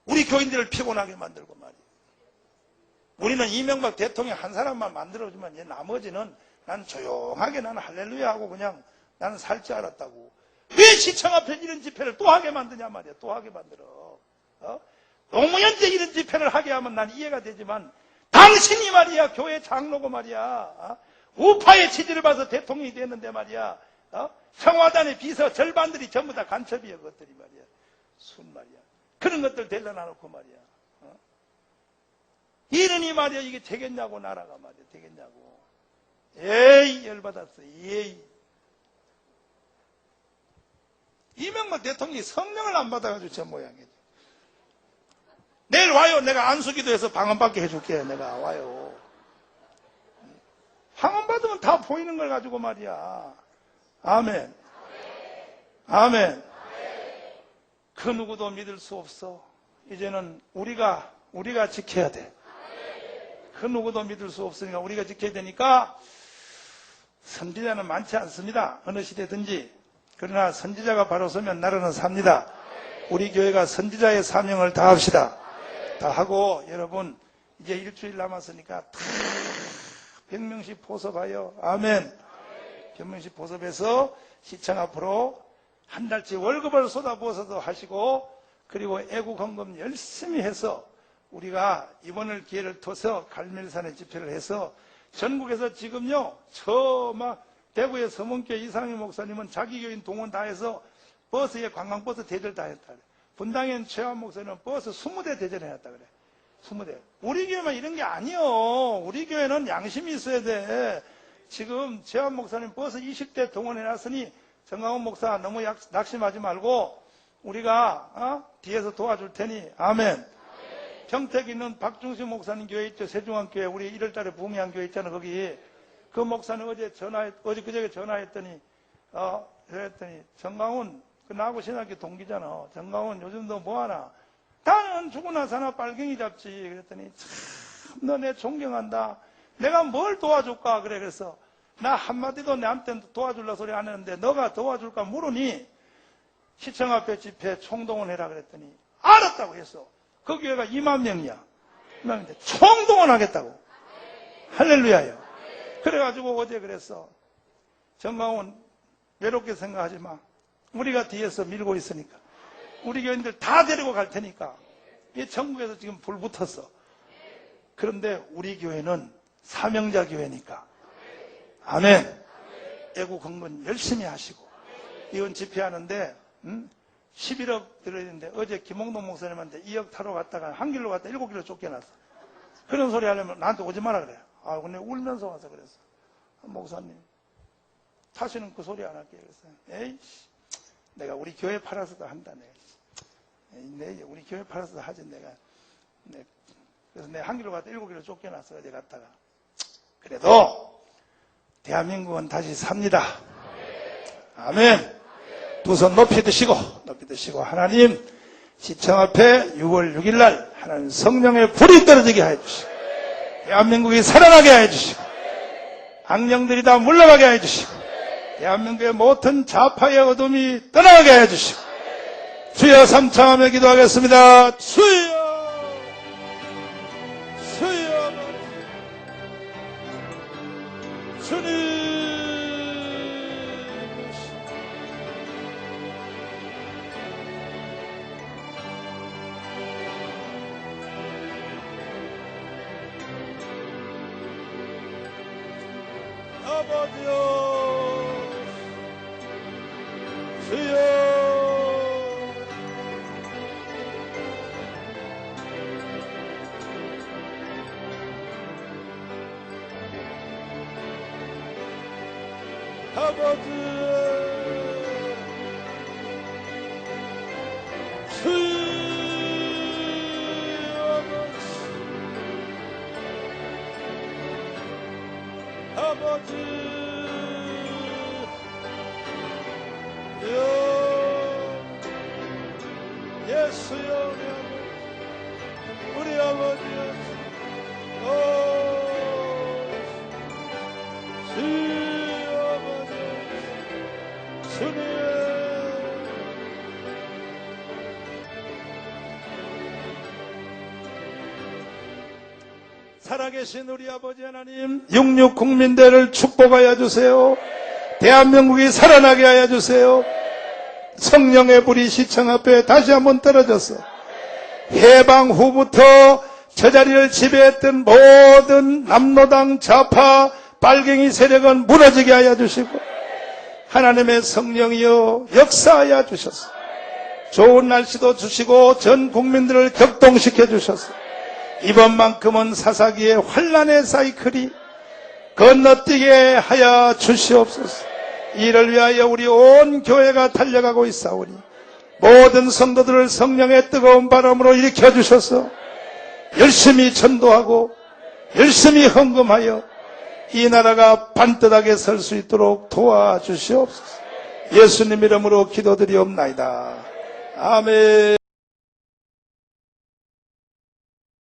우리 교인들을 피곤하게 만들고 말이요. 우리는 이명박 대통령 한 사람만 만들어주면 얘 나머지는 난 조용하게 나는 할렐루야 하고 그냥 나는 살 줄 알았다고. 왜 시청 앞에 이런 집회를 또 하게 만드냐 말이야. 또 하게 만들어. 노무현 때 이런 집회를 하게 하면 난 이해가 되지만, 당신이 말이야 교회 장로고 말이야 우파의 지지를 봐서 대통령이 됐는데 말이야 청와단의 비서 절반들이 전부 다 간첩이야. 그것들이 말이야 순 말이야. 그런 것들 데려놔놓고 말이야 이러니 말이야 이게 되겠냐고. 나라가 말이야 되겠냐고. 에이 열받았어. 에이. 이명박 대통령이 성령을 안 받아가지고 저 모양이죠. 내일 와요. 내가 안수기도해서 방언받게 해줄게. 내가 와요. 방언받으면 다 보이는 걸 가지고 말이야. 아멘. 아멘. 그 누구도 믿을 수 없어. 이제는 우리가 지켜야 돼. 그 누구도 믿을 수 없으니까 우리가 지켜야 되니까. 선지자는 많지 않습니다. 어느 시대든지. 그러나 선지자가 바로 서면 나라는 삽니다. 우리 교회가 선지자의 사명을 다합시다. 다 하고 여러분 이제 일주일 남았으니까 다 100명씩 포섭하여. 아멘. 100명씩 포섭해서 시청 앞으로 한 달치 월급을 쏟아부어서도 하시고, 그리고 애국 헌금 열심히 해서 우리가 이번을 기회를 터서 갈멜산에 집회를 해서 전국에서 지금요 저 막 대구의 서문교회 이상희 목사님은 자기 교인 동원 다 해서 버스에 관광버스 대절 다 했다. 분당엔 최한 목사님은 버스 20대 대전해놨다 그래. 20대. 우리 교회만 이런 게 아니요. 우리 교회는 양심이 있어야 돼. 지금 최한 목사님 버스 20대 동원해놨으니 정강훈 목사 너무 낙심하지 말고 우리가 뒤에서 도와줄 테니. 아멘. 평택에 있는 박중식 목사님 교회 있죠. 세중앙교회. 우리 1월달에 부흥회한 교회 있잖아. 거기 그 목사님 어제 그저께 전화했더니 그랬더니 정강훈 나하고 신학교 동기잖아. 정강훈 요즘도 뭐하나? 나는 죽으나 사나 빨갱이 잡지. 그랬더니 참 너 내 존경한다. 내가 뭘 도와줄까? 그래. 그래서 나 한마디도 내한테 도와줄라 소리 안 했는데 너가 도와줄까 물으니 시청 앞에 집회 총동원해라 그랬더니 알았다고 했어. 그 교회가 2만 명이야. 총동원하겠다고. 할렐루야요. 그래가지고 어제 그랬어. 정강훈 외롭게 생각하지 마. 우리가 뒤에서 밀고 있으니까. 우리 교인들 다 데리고 갈 테니까. 이 전국에서 지금 불 붙었어. 그런데 우리 교회는 사명자 교회니까. 아멘. 애국 헌금 열심히 하시고. 이건 집회하는데 11억 들어야 되는데 어제 김홍동 목사님한테 2억 타러 갔다가 한 길로 갔다 7길로 쫓겨났어. 그런 소리 하려면 나한테 오지 마라 그래. 아, 근데 울면서 와서 그랬어. 목사님, 다시는 그 소리 안 할게요. 그래서 에이씨, 내가 우리 교회 팔아서도 한다. 내가 우리 교회 팔아서도 하지 내가. 그래서 내가 한 길로 갔다 7길로 쫓겨났어. 어제 갔다가. 그래도 대한민국은 다시 삽니다. 아멘. 두 손 높이 드시고 하나님 시청 앞에 6월 6일 날 하나님 성령의 불이 떨어지게 하여 주시고 대한민국이 살아나게 하여 주시고 악령들이 다 물러가게 하여 주시고 대한민국의 모든 좌파의 어둠이 떠나게 하여 주시고 주여 삼창하며 기도하겠습니다. 주여 주님 아버지여 주여 아버지 주여 아버지 예수여 우리 아버지 시아버지 주님 살아계신 우리 아버지 하나님, 육육 국민대를 축복하여 주세요. 대한민국이 살아나게 하여 주세요. 성령의 불이 시청 앞에 다시 한번 떨어져서 해방 후부터 저 자리를 지배했던 모든 남로당 좌파 빨갱이 세력은 무너지게 하여 주시고 하나님의 성령이여 역사하여 주셔서 좋은 날씨도 주시고 전 국민들을 격동시켜 주셔서 이번만큼은 사사기의 환란의 사이클이 건너뛰게 하여 주시옵소서. 이를 위하여 우리 온 교회가 달려가고 있사오니 모든 성도들을 성령의 뜨거운 바람으로 일으켜 주셔서 열심히 전도하고 열심히 헌금하여 이 나라가 반듯하게 설 수 있도록 도와주시옵소서. 예수님 이름으로 기도드리옵나이다. 아멘.